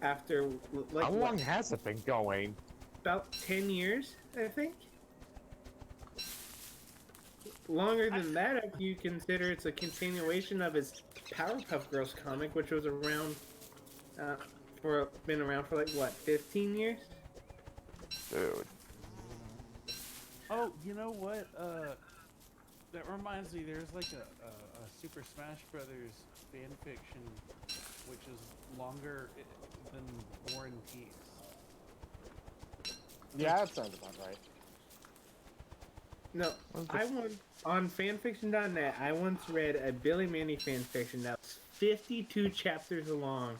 After like How long has it been going? about 10 years, I think. Longer than that, if you consider it's a continuation of his Powerpuff Girls comic, which was around been around for like what, 15 years? Dude. Oh, you know what? That reminds me. There's like a Super Smash Brothers fan fiction, which is longer than War and Peace. Yeah, that sounds about right. No, I once on fanfiction.net. I once read a Billy Mandy fanfiction that was 52 chapters long,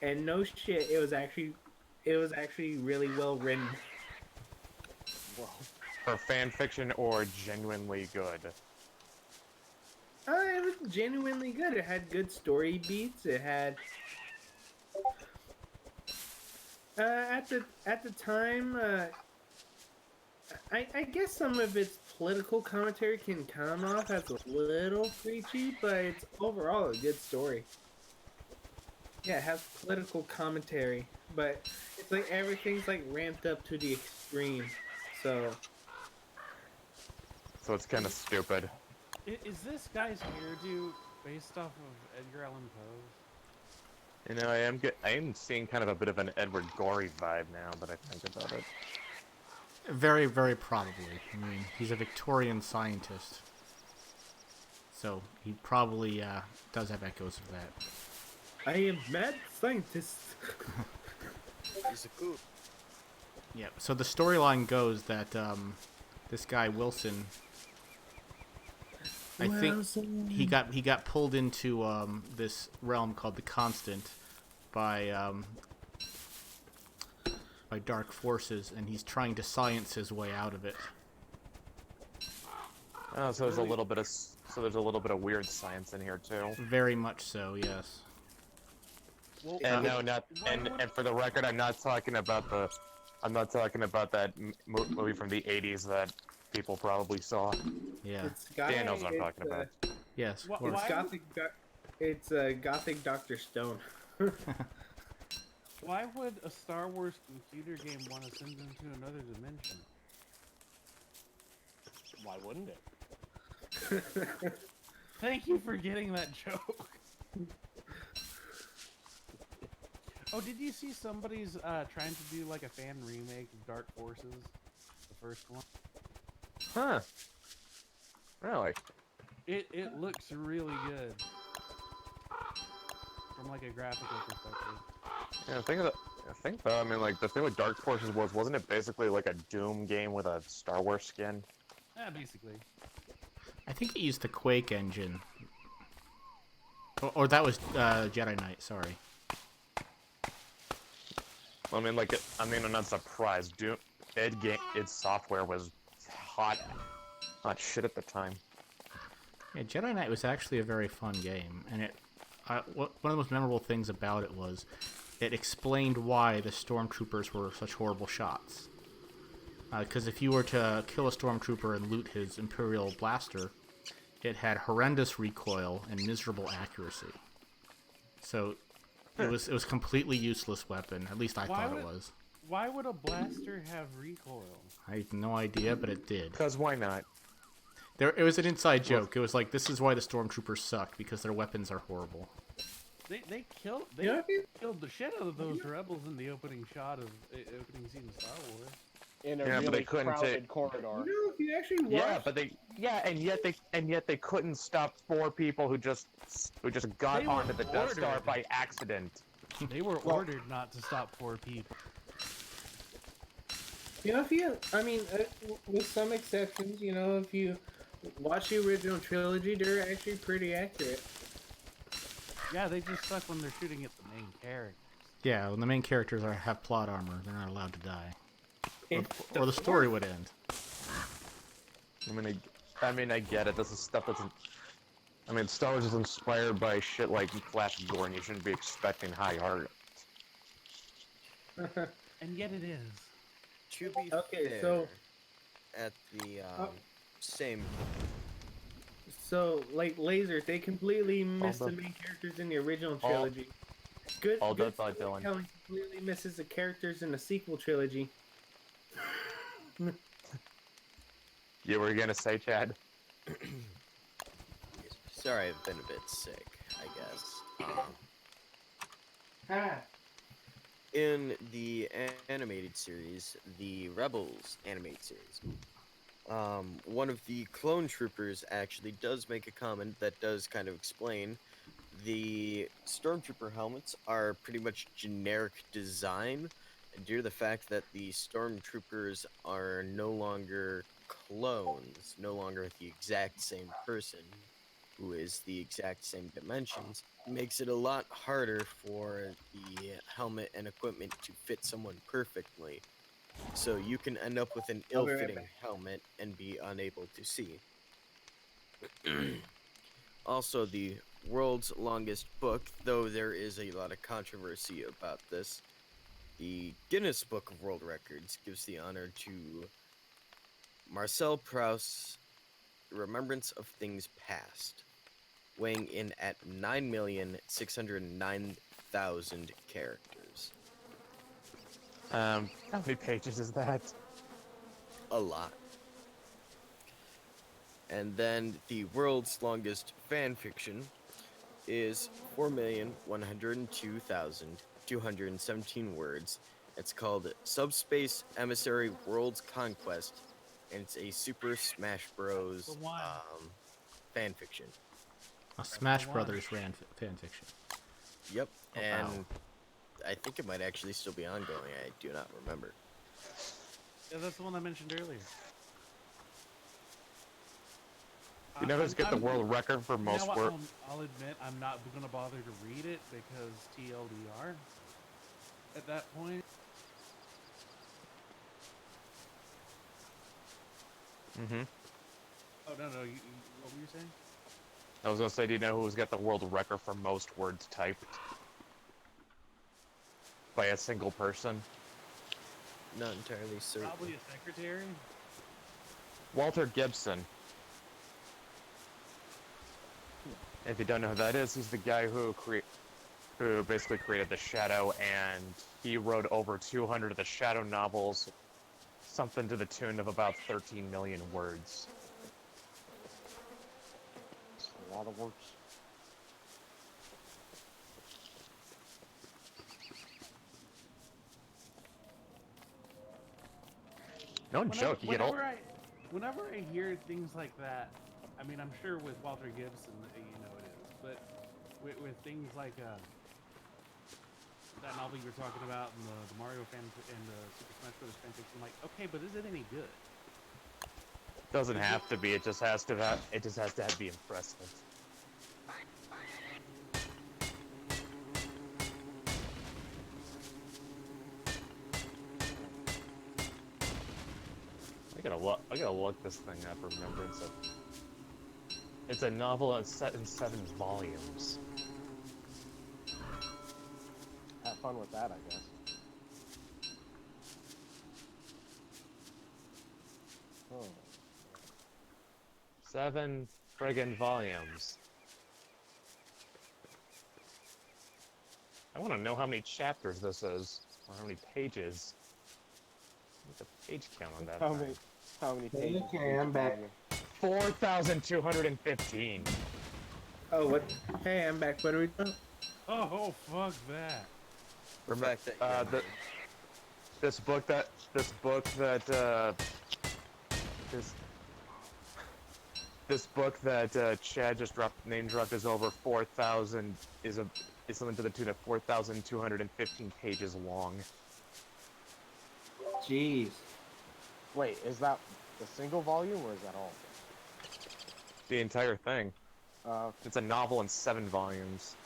and no shit, it was actually really well written. Whoa. For fan fiction or genuinely good? It was genuinely good. It had good story beats. It had at the time. I guess some of its political commentary can come off as a little preachy, but it's overall a good story. Yeah, it has political commentary, but it's like everything's like ramped up to the extreme. So so it's kind of stupid. Is this guy's hairdo based off of Edgar Allan Poe's? You know, I am seeing kind of a bit of an Edward Gorey vibe now that I think about it. Very, very probably. I mean, he's a Victorian scientist, so he probably does have echoes of that. I am mad scientist. He's a cool. Yeah. So the storyline goes that this guy Wilson, I think he got pulled into this realm called the Constant by dark forces, and he's trying to science his way out of it. Oh, so there's a little bit of weird science in here too. Very much so, yes. Well, And no, not and for the record, I'm not talking about that movie from the '80s that people probably saw. Yeah. Dan knows what I'm talking about. Yes. Wha- of course. why- It's Gothic Dr. Stone. Why would a Star Wars computer game want to send them to another dimension? Why wouldn't it? Thank you for getting that joke. Oh, did you see somebody's trying to do like a fan remake of Dark Forces, the first one? Huh? Really? It looks really good from like a graphical perspective. Yeah, I think though, I mean, like the thing with Dark Forces wasn't it basically like a Doom game with a Star Wars skin? Yeah, basically. I think he used the Quake engine. Or that was Jedi Knight, sorry. I mean, I'm not surprised. Doom, id Software was hot shit at the time. Yeah, Jedi Knight was actually a very fun game, and one of the most memorable things about it was it explained why the stormtroopers were such horrible shots. Because if you were to kill a stormtrooper and loot his Imperial blaster, it had horrendous recoil and miserable accuracy. So it was completely useless weapon. At least I thought it was. Why would a blaster have recoil? I have no idea, but it did. Because why not? It was an inside joke. It was like, this is why the stormtroopers suck, because their weapons are horrible. They killed the shit out of those rebels in the opening shot of opening scene of Star Wars. In a Yeah, but really they couldn't crowded corridor. If you actually watch... and yet they couldn't stop 4 people who just got They were onto the Death Star ordered. by accident. They were ordered not to stop 4 people. With some exceptions, if you watch the original trilogy, they're actually pretty accurate. Yeah, they just suck when they're shooting at the main character. Yeah, when the main characters have plot armor, they're not allowed to die. Or the story would end. I mean, I get it. This is stuff that's. I mean, Star Wars is inspired by shit like Flash Gordon. You shouldn't be expecting high art. And yet it is. To be Okay, fair, so- at the same. So, like Laser, they completely missed the main characters in the original trilogy. all Good done by Dylan. storytelling completely misses the characters in the sequel trilogy. You were gonna say, Chad? Sorry, I've been a bit sick, I guess. In the animated series, the Rebels animated series, one of the clone troopers actually does make a comment that does kind of explain the stormtrooper helmets are pretty much generic design due to the fact that the stormtroopers are no longer clones, no longer the exact same person who is the exact same dimensions, makes it a lot harder for the helmet and equipment to fit someone perfectly. So you can end up with an I'll be right ill-fitting back. helmet and be unable to see. Also, the world's longest book, though there is a lot of controversy about this, the Guinness Book of World Records gives the honor to Marcel Proust's Remembrance of Things Past, weighing in at 9,609,000 characters. How many pages is that? A lot. And then the world's longest fan fiction is 4,102,217 words. It's called Subspace Emissary World's Conquest, and it's a Super Smash Bros. The one. Fan fiction. A Smash the one. Brothers fan fiction. Yep, Oh, and wow. I think it might actually still be ongoing. I do not remember. Yeah, that's the one I mentioned earlier. You know who's got the world record for most You know what, words? I'll admit I'm not gonna bother to read it because TLDR. At that point, Mm-hmm. oh no, what were you saying? I was gonna say, do you know who's got the world record for most words typed by a single person? Not entirely certain. Probably a secretary. Walter Gibson. If you don't know who that is, he's the guy who basically created the Shadow, and he wrote over 200 of the Shadow novels, something to the tune of about 13 million words. It's a lot of words. No joke, you get old. Whenever I hear things like that, I mean, I'm sure with Walter Gibson, it is, but with things like that novel you were talking about and the Mario fan and the Super Smash Bros. Fan fiction, I'm like, okay, but is it any good? Doesn't have to be. It just has to be impressive. I gotta look this thing up. Remembrance. It's a novel that's set in 7 volumes. Have fun with that, I guess. Oh. 7 friggin' volumes. I want to know how many chapters this is, or how many pages. What's the page count on that? How many pages? Okay, I'm back. 4,215. Oh, what? Hey, I'm back. What are we doing? Oh, fuck that. The fact that This book that Chad just name dropped is over 4,000 is something to the tune of 4,215 pages long. Jeez. Wait, is that the single volume or is that all? The entire thing. Okay. It's a novel in 7 volumes.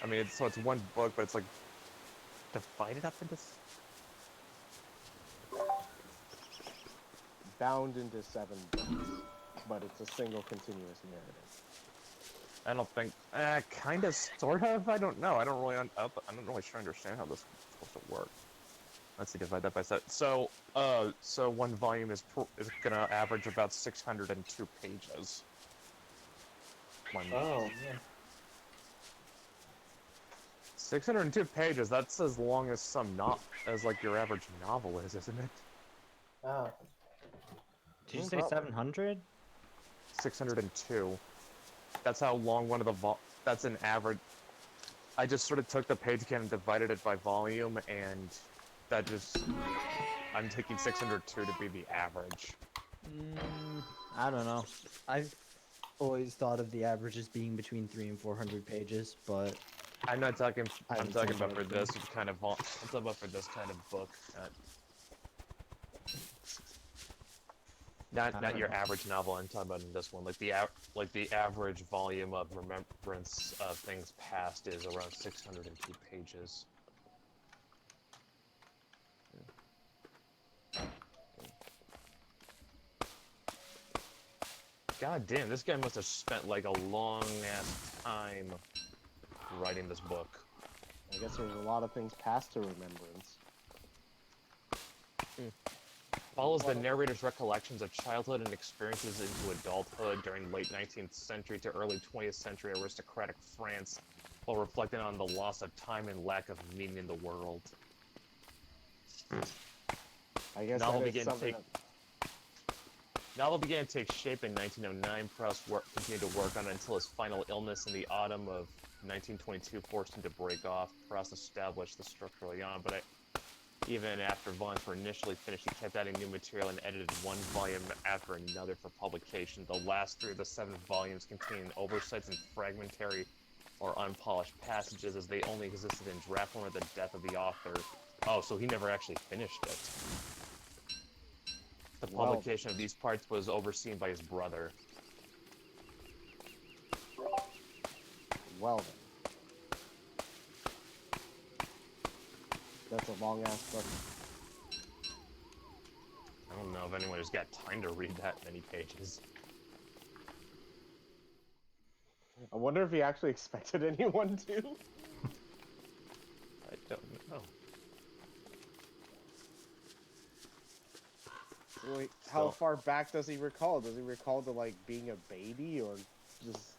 I mean, it's one book, but it's like divided up into. Bound into 7 books, but it's a single continuous narrative. I don't think. Kind of, sort of. I don't know. I'm not really sure I understand how this is supposed to work. Let's see, divide that by 7. So one volume is gonna average about 602 pages. Oh, yeah. 602 pages. That's as long as as like your average novel is, isn't it? Oh. Did you say 700? 602. That's how long one of the that's an average. I just sort of took the page count and divided it by volume, and that just I'm taking 602 to be the average. I don't know. I've always thought of the average as being between 300 and 400 pages, but I'm not talking. I'm haven't talking seen about for that this kind of. I'm talking about for this kind of book. Not your average novel. I'm talking about in this one. Like the average volume of Remembrance of Things Past is around 602 pages. God damn, this guy must have spent like a long ass time writing this book. I guess there's a lot of things past to Remembrance. Follows the narrator's recollections of childhood and experiences into adulthood during late 19th century to early 20th century aristocratic France, while reflecting on the loss of time and lack of meaning in the world. I guess Novel that is began something take- that... Novel began to take shape in 1909. Proust continued to work on it until his final illness in the autumn of 1922 forced him to break off. Proust established the structure early on, but even after volumes were initially finished, he kept adding new material and edited one volume after another for publication. The last 3 of the 7 volumes contain oversights and fragmentary or unpolished passages, as they only existed in draft form at the death of the author. Oh, so he never actually finished it. The publication of these parts was overseen by his brother. Well then. That's a long ass book. I don't know if anyone has got time to read that many pages. I wonder if he actually expected anyone to. I don't know. Wait, how far back does he recall? Does he recall to like being a baby or just?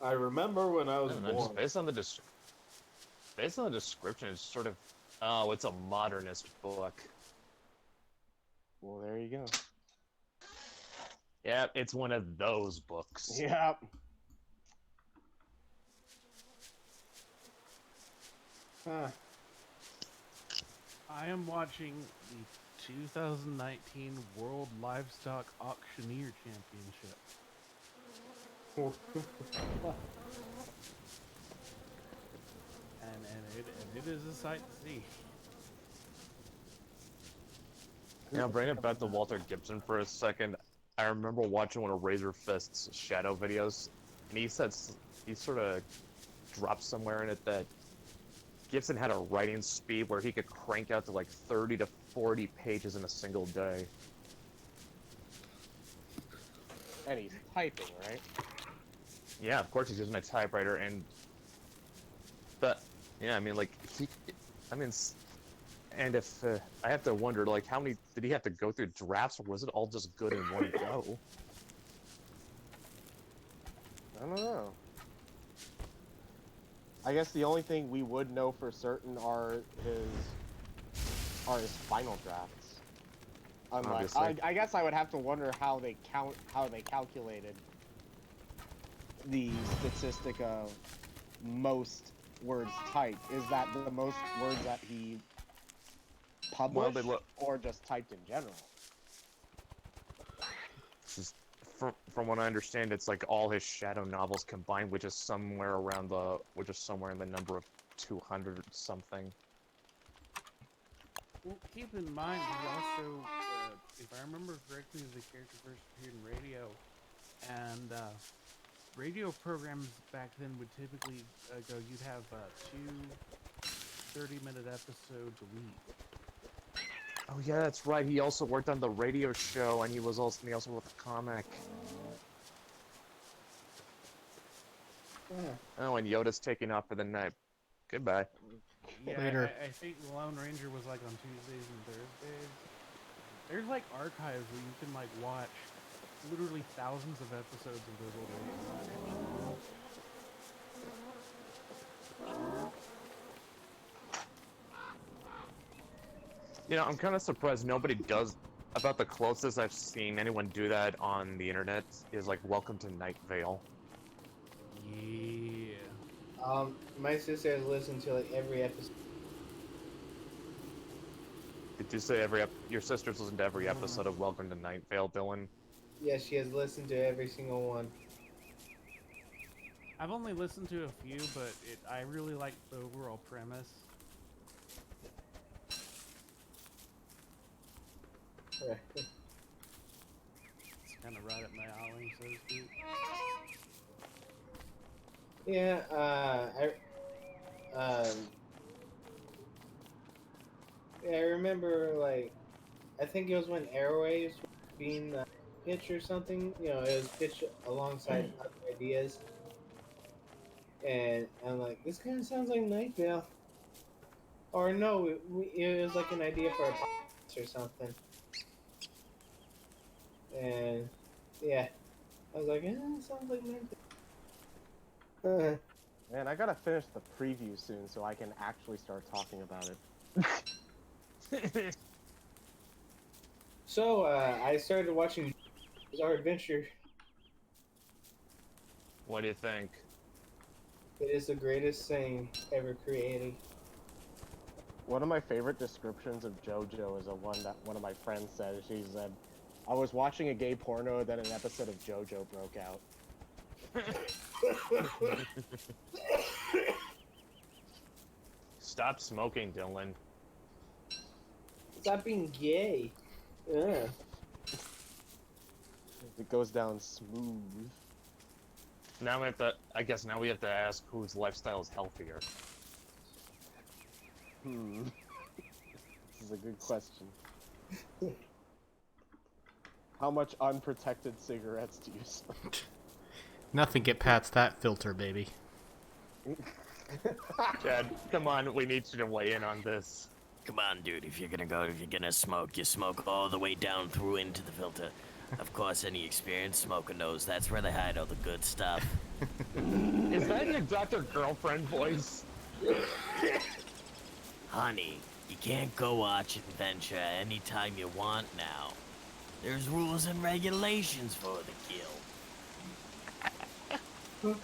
I remember when I was I don't know, born. just based on the description, it's sort of, oh, it's a modernist book. Well, there you go. Yeah, it's one of those books. Yeah. Huh. I am watching the 2019 World Livestock Auctioneer Championship. And it is a sight to see. Now, bring it back to Walter Gibson for a second. I remember watching one of Razor Fist's Shadow videos, and he said, he sort of dropped somewhere in it that Gibson had a writing speed where he could crank out to like 30 to 40 pages in a single day. And he's typing, right? Yeah, of course he's using a typewriter, and but yeah, I mean, like and if I have to wonder, like, how many did he have to go through drafts, or was it all just good in one go? I don't know. I guess the only thing we would know for certain are his final drafts. Unless I guess I would have to wonder how they calculated the statistic of most words typed. Is that the most words that he published, or just typed in general? Just from what I understand, it's like all his Shadow novels combined, which is somewhere in the number of 200 something. Well, keep in mind, he also, if I remember correctly, the character first appeared in radio, and radio programs back then would typically go, you'd have 2 30-minute episodes a week. Oh yeah, that's right. He also worked on the radio show, and he also wrote the comic. Yeah. Oh, and Yoda's taking off for the night. Goodbye. Yeah, Later. I think Lone Ranger was like on Tuesdays and Thursdays. There's like archives where you can like watch literally thousands of episodes of those old radio programs. You know, I'm kind of surprised nobody does. About the closest I've seen anyone do that on the internet is like Welcome to Night Vale. Yeah. My sister has listened to like every episode. Did you say your sister's listened to every episode of Welcome to Night Vale, Dylan? Yes, she has listened to every single one. I've only listened to a few, but I really like the overall premise. Right. It's kind of right up my alley, so to speak. Yeah, I remember, like, I think it was when Airwaves was being pitched or something. You know, it was pitched alongside other ideas. And I'm like, this kind of sounds like Night Vale. Or no, it was like an idea for a podcast or something. And, yeah, I was like, it sounds like Night Vale. Man, I gotta finish the preview soon so I can actually start talking about it. So, I started watching Our Adventure. What do you think? It is the greatest thing ever created. One of my favorite descriptions of JoJo is a one that one of my friends said. She said, "I was watching a gay porno, then an episode of JoJo broke out." Stop smoking, Dylan. Stop being gay. Ugh. It goes down smooth. Now we have to. I guess now we have to ask whose lifestyle is healthier. This is a good question. How much unprotected cigarettes do you smoke? Nothing get past that filter, baby. Chad, come on, we need you to weigh in on this. Come on, dude. If you're gonna smoke, you smoke all the way down through into the filter. Of course, any experienced smoker knows that's where they hide all the good stuff. Is that your Dr. Girlfriend voice? Honey, you can't go watch Adventure anytime you want now. There's rules and regulations for the guild.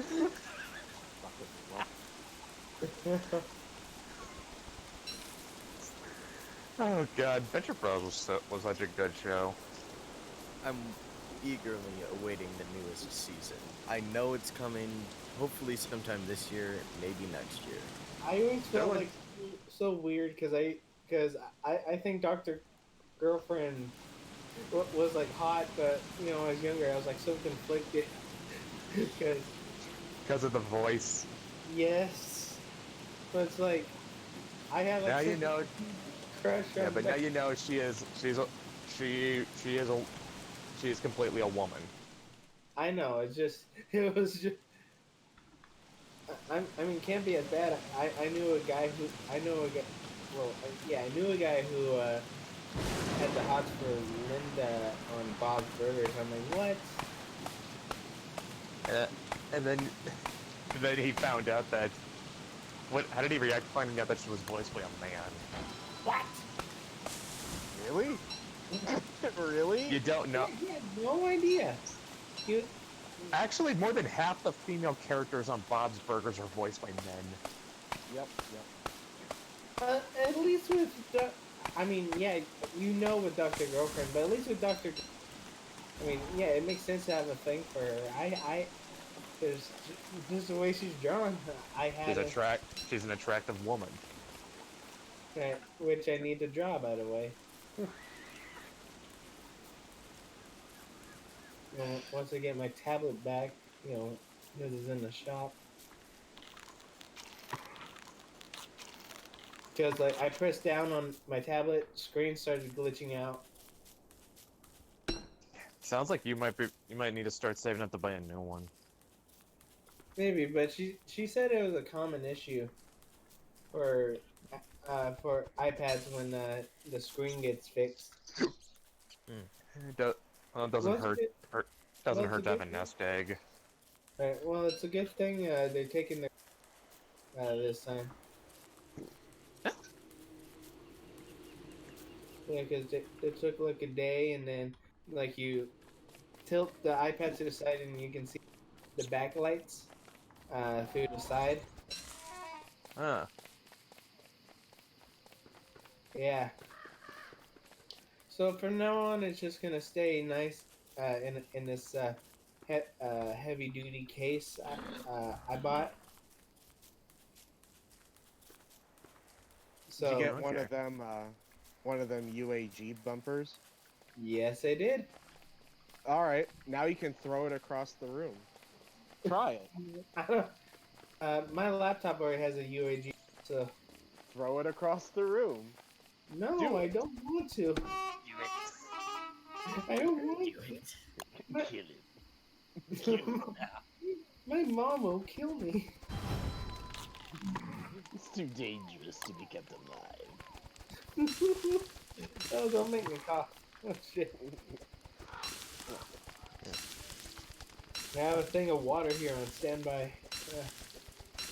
Oh god, Venture Bros was such a good show. I'm eagerly awaiting the newest season. I know it's coming, hopefully sometime this year, maybe next year. I always felt like so weird because I think Dr. Girlfriend was like hot, but you know, when I was younger, I was like so conflicted Because of the voice. yes, but it's like I have like Now you know. crush Yeah, on but now you know she is completely a woman. I know, it was just. I mean, can't be as bad. I knew a guy who I knew a guy who had the hots for Linda on Bob's Burgers. I'm like, what? And then he found out that how did he react finding out that she was voiced by a man? What? Really? Really? You don't know. He had no idea. Actually, more than half the female characters on Bob's Burgers are voiced by men. Yep. At least with, I mean, yeah, you know with Dr. Girlfriend, but at least with Dr. I mean, yeah, it makes sense to have a thing for her. There's just the way she's drawn. She's an attractive woman. Which I need to draw, by the way. Once I get my tablet back, you know, this is in the shop. Because like I pressed down on my tablet, screen started glitching out. Sounds like you might need to start saving up to buy a new one. Maybe, but she said it was a common issue for iPads when the screen gets fixed. It doesn't hurt. Doesn't hurt to have a nest egg. Right, well, it's a good thing they're taking the this time. Yeah, because it took like a day, and then like you tilt the iPad to the side, and you can see the backlights through the side. Huh. Yeah. So from now on, it's just gonna stay nice in this heavy duty case I bought. So Did you get one of them UAG bumpers? yes, I did. All right, now you can throw it across the room. Try it. My laptop already has a UAG, so Throw it across the room. no, Do I don't want to. I don't want to. Kill it. Kill it now. My mom will kill me. It's too dangerous to be kept alive. Oh, don't make me cough. Oh shit. I have a thing of water here on standby.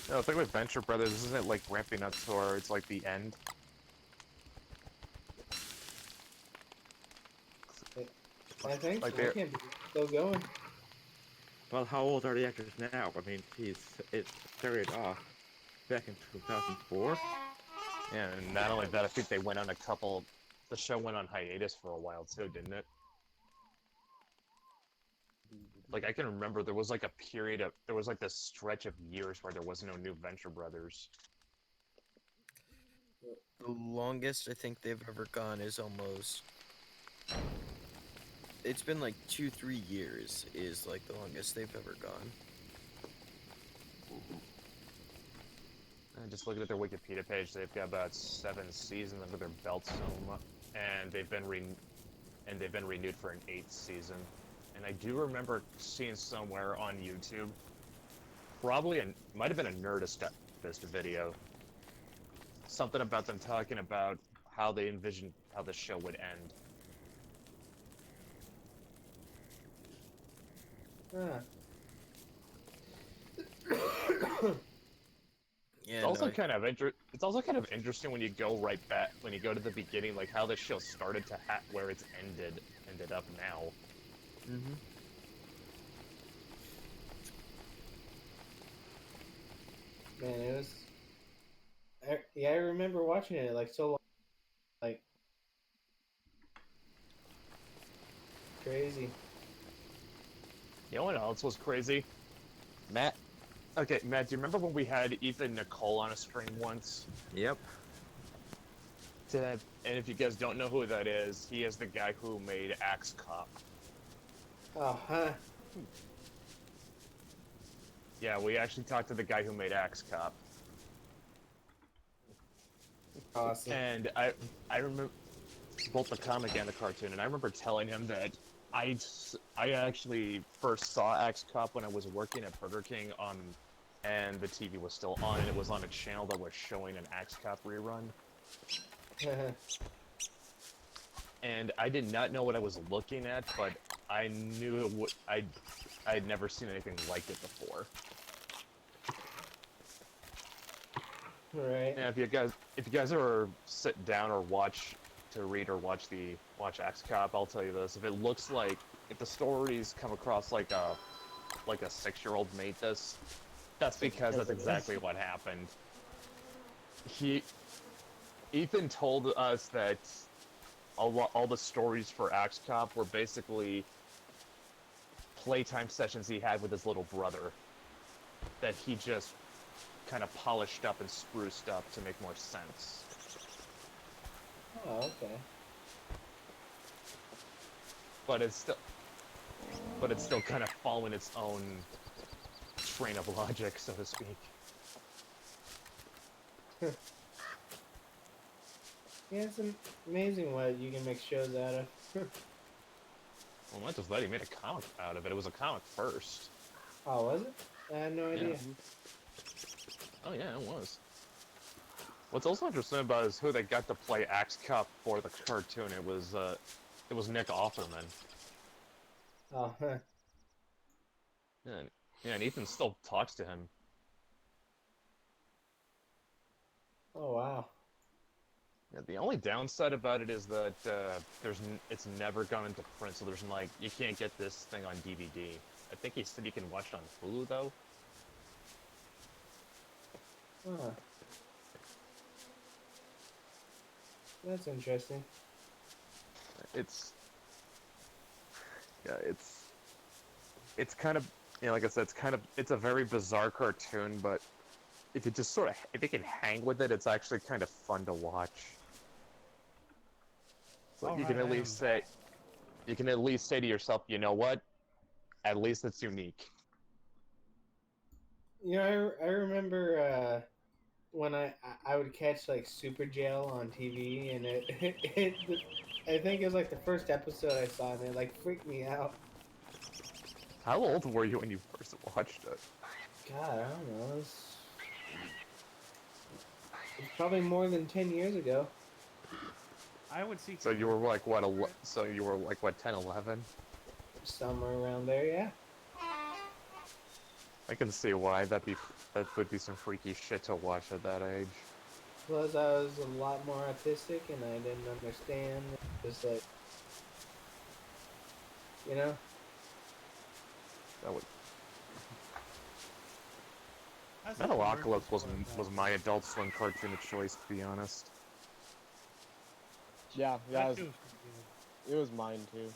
No, the thing with Venture Brothers isn't it like ramping up towards like the end? I think Like so. I they're can't be still going. Well, how old are the actors now? I mean, it started off back in 2004. yeah, and not only that, I think they went on a couple. The show went on hiatus for a while too, didn't it? Like I can remember there was like a period of there was like this stretch of years where there was no new Venture Brothers. The longest I think they've ever gone is almost. It's been like 2-3 years is like the longest they've ever gone. And just looking at their Wikipedia page, they've got about 7 seasons under their belt, and they've been renewed for an 8th season. And I do remember seeing somewhere on YouTube, might have been a Nerdist video, something about them talking about how they envisioned how the show would end. Ah. Yeah, It's also no, kind of interesting when you go when you go to the beginning, like how the show started to where it's ended up now. Mm-hmm. Man, it was. I remember watching it like so long, like crazy. You know what else was crazy? Matt. Okay, Matt, do you remember when we had Ethan Nicole on a stream once? Yep. And if you guys don't know who that is, he is the guy who made Axe Cop. Oh, huh. Yeah, we actually talked to the guy who made Axe Cop. Awesome. And I remember both the comic and the cartoon, and I remember telling him that I actually first saw Axe Cop when I was working at Burger King and the TV was still on, and it was on a channel that was showing an Axe Cop rerun. And I did not know what I was looking at, but I knew it would. I'd never seen anything like it before. Right. And if you guys ever sit down or watch Axe Cop, I'll tell you this: if the stories come across like a 6-year-old made this, that's because that's exactly what happened. Ethan told us that all the stories for Axe Cop were basically playtime sessions he had with his little brother that he just kind of polished up and spruced up to make more sense. Oh, okay. But it's still kind of following its own train of logic, so to speak. Yeah, it's amazing what you can make shows out of. Well, not just that, he made a comic out of it. It was a comic first. Oh, was it? I had no idea. Oh yeah, it was. What's also interesting about it is who they got to play Axe Cop for the cartoon. It was Nick Offerman. Oh, huh. Yeah, and Ethan still talks to him. Oh, wow. Yeah, the only downside about it is that it's never gone into print, so there's you can't get this thing on DVD. I think he said you can watch it on Hulu though. Huh. That's interesting. It's kind of, like I said, it's a very bizarre cartoon, but if you can hang with it, it's actually kind of fun to watch. So you can at least say to yourself, you know what? At least it's unique. You know, I remember when I would catch like Super Jail on TV, and I think it was like the first episode I saw, and it like freaked me out. How old were you when you first watched it? God, I don't know. It's probably more than 10 years ago. I would see. So you were like what? So you were like what? 10, 11? Somewhere around there, yeah. I can see why that would be some freaky shit to watch at that age. Plus, I was a lot more autistic, and I didn't understand. Just like, You know? That would. I said the Metalocalypse Nerdist was my Adult Swim cartoon of choice, to be honest. Yeah, That that shit was, was pretty good. it was mine too.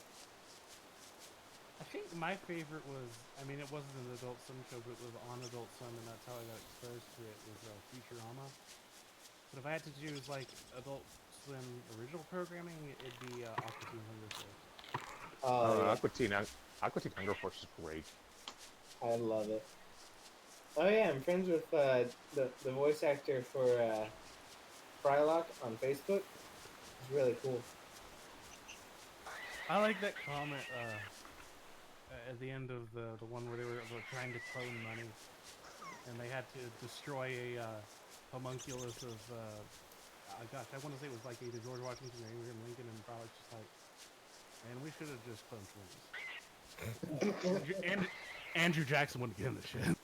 I think my favorite was, I mean, it wasn't an Adult Swim show, but it was on Adult Swim, and that's how I got exposed to it, was Futurama. But if I had to choose, like, Adult Swim original programming, it'd be Aqua Teen Hunger Force. Oh, yeah. Aqua Teen Hunger Force is great. I love it. Oh, yeah, I'm friends with the voice actor for Frylock on Facebook. It's really cool. I like that comment at the end of the one where they were trying to clone money, and they had to destroy a homunculus of gosh, I want to say it was like either George Washington or Abraham Lincoln, and probably just like, man, we should have just cloned twins. And Andrew Jackson wouldn't get in the shit.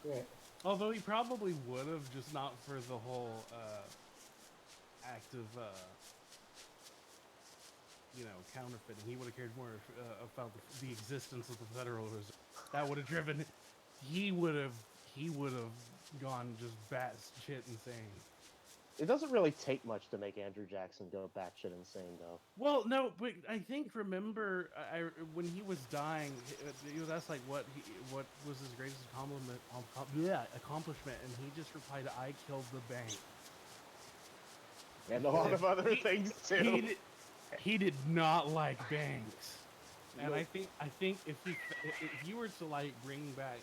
Right. Although he probably would have, just not for the whole act of counterfeiting. He would have cared more about the existence of the Federal Reserve. That would have driven. He would have gone just batshit insane. It doesn't really take much to make Andrew Jackson go batshit insane, though. Well, no, but I think remember when he was dying, he was asked like what was his greatest accomplishment, and he just replied, "I killed the bank." And a lot of other things too. He did not like banks, and I think if you were to like bring back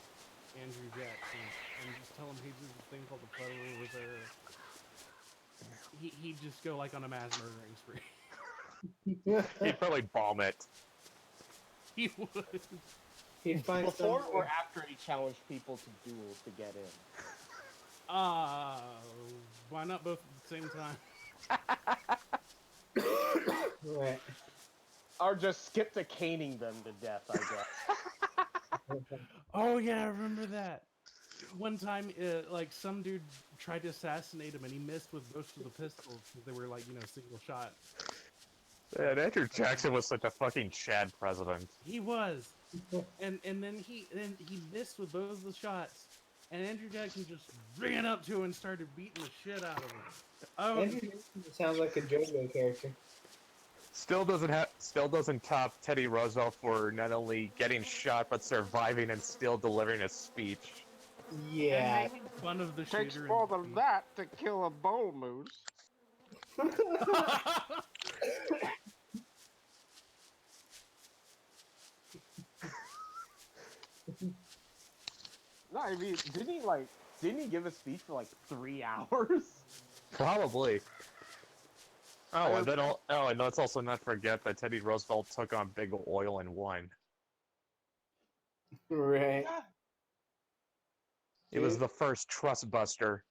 Andrew Jackson and just tell him he did this thing called the Federal Reserve, he'd just go like on a mass murdering spree. He'd probably bomb it. He would. He'd find Before some- or after he challenged people to duels to get in? Why not both at the same time? Right. Or just skip to caning them to death, I guess. Oh yeah, I remember that. One time, like some dude tried to assassinate him, and he missed with most of the pistols because they were like single shot. Man, Andrew Jackson was such a fucking Chad president. He was, and then he missed with both of the shots, and Andrew Jackson just ran up to him and started beating the shit out of him. Oh, Andrew Jackson sounds like a JoJo character. Still doesn't top Teddy Roosevelt for not only getting shot but surviving and still delivering a speech. Yeah. and making fun of the Takes shooter. more than that to kill a bull moose. No, I mean, didn't he give a speech for like 3 hours? Probably. And let's also not forget that Teddy Roosevelt took on Big Oil and won. Right. He was the first trust buster.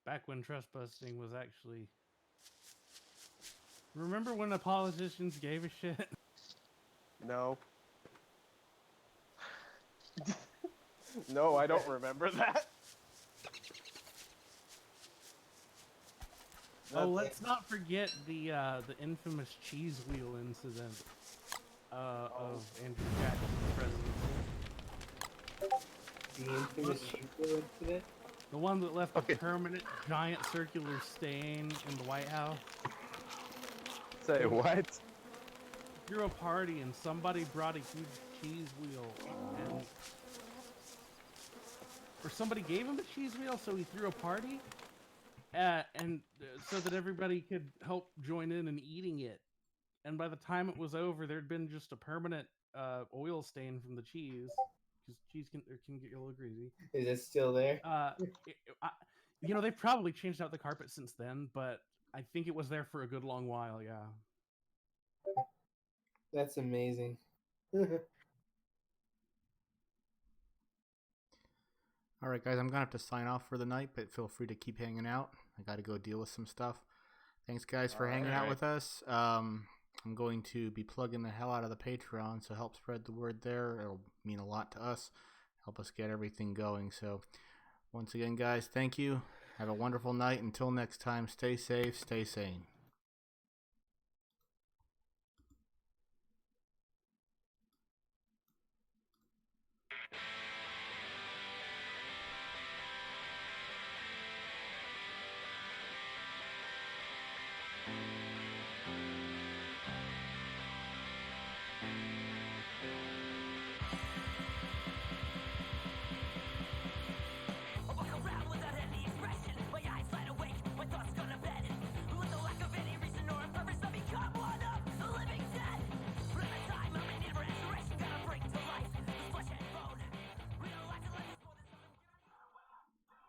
Back when trust busting was actually. Remember when the politicians gave a shit? No. No, I don't remember that. Oh, let's not forget the infamous cheese wheel incident of Andrew Jackson's presidency. The infamous cheese incident. The one that left a permanent giant circular stain in the White House. Say what? Threw a party and somebody brought a huge cheese wheel, or somebody gave him a cheese wheel, so he threw a party, and so that everybody could help join in eating it. And by the time it was over, there'd been just a permanent oil stain from the cheese, because cheese can get a little greasy. Is it still there? They've probably changed out the carpet since then, but I think it was there for a good long while. Yeah. That's amazing. All right, guys, I'm gonna have to sign off for the night, but feel free to keep hanging out. I got to go deal with some stuff. Thanks, guys, for hanging out with us. I'm going to be plugging the hell out of the Patreon, so help spread the word there. It'll mean a lot to us. Help us get everything going. So, once again, guys, thank you. Have a wonderful night. Until next time, stay safe, stay sane.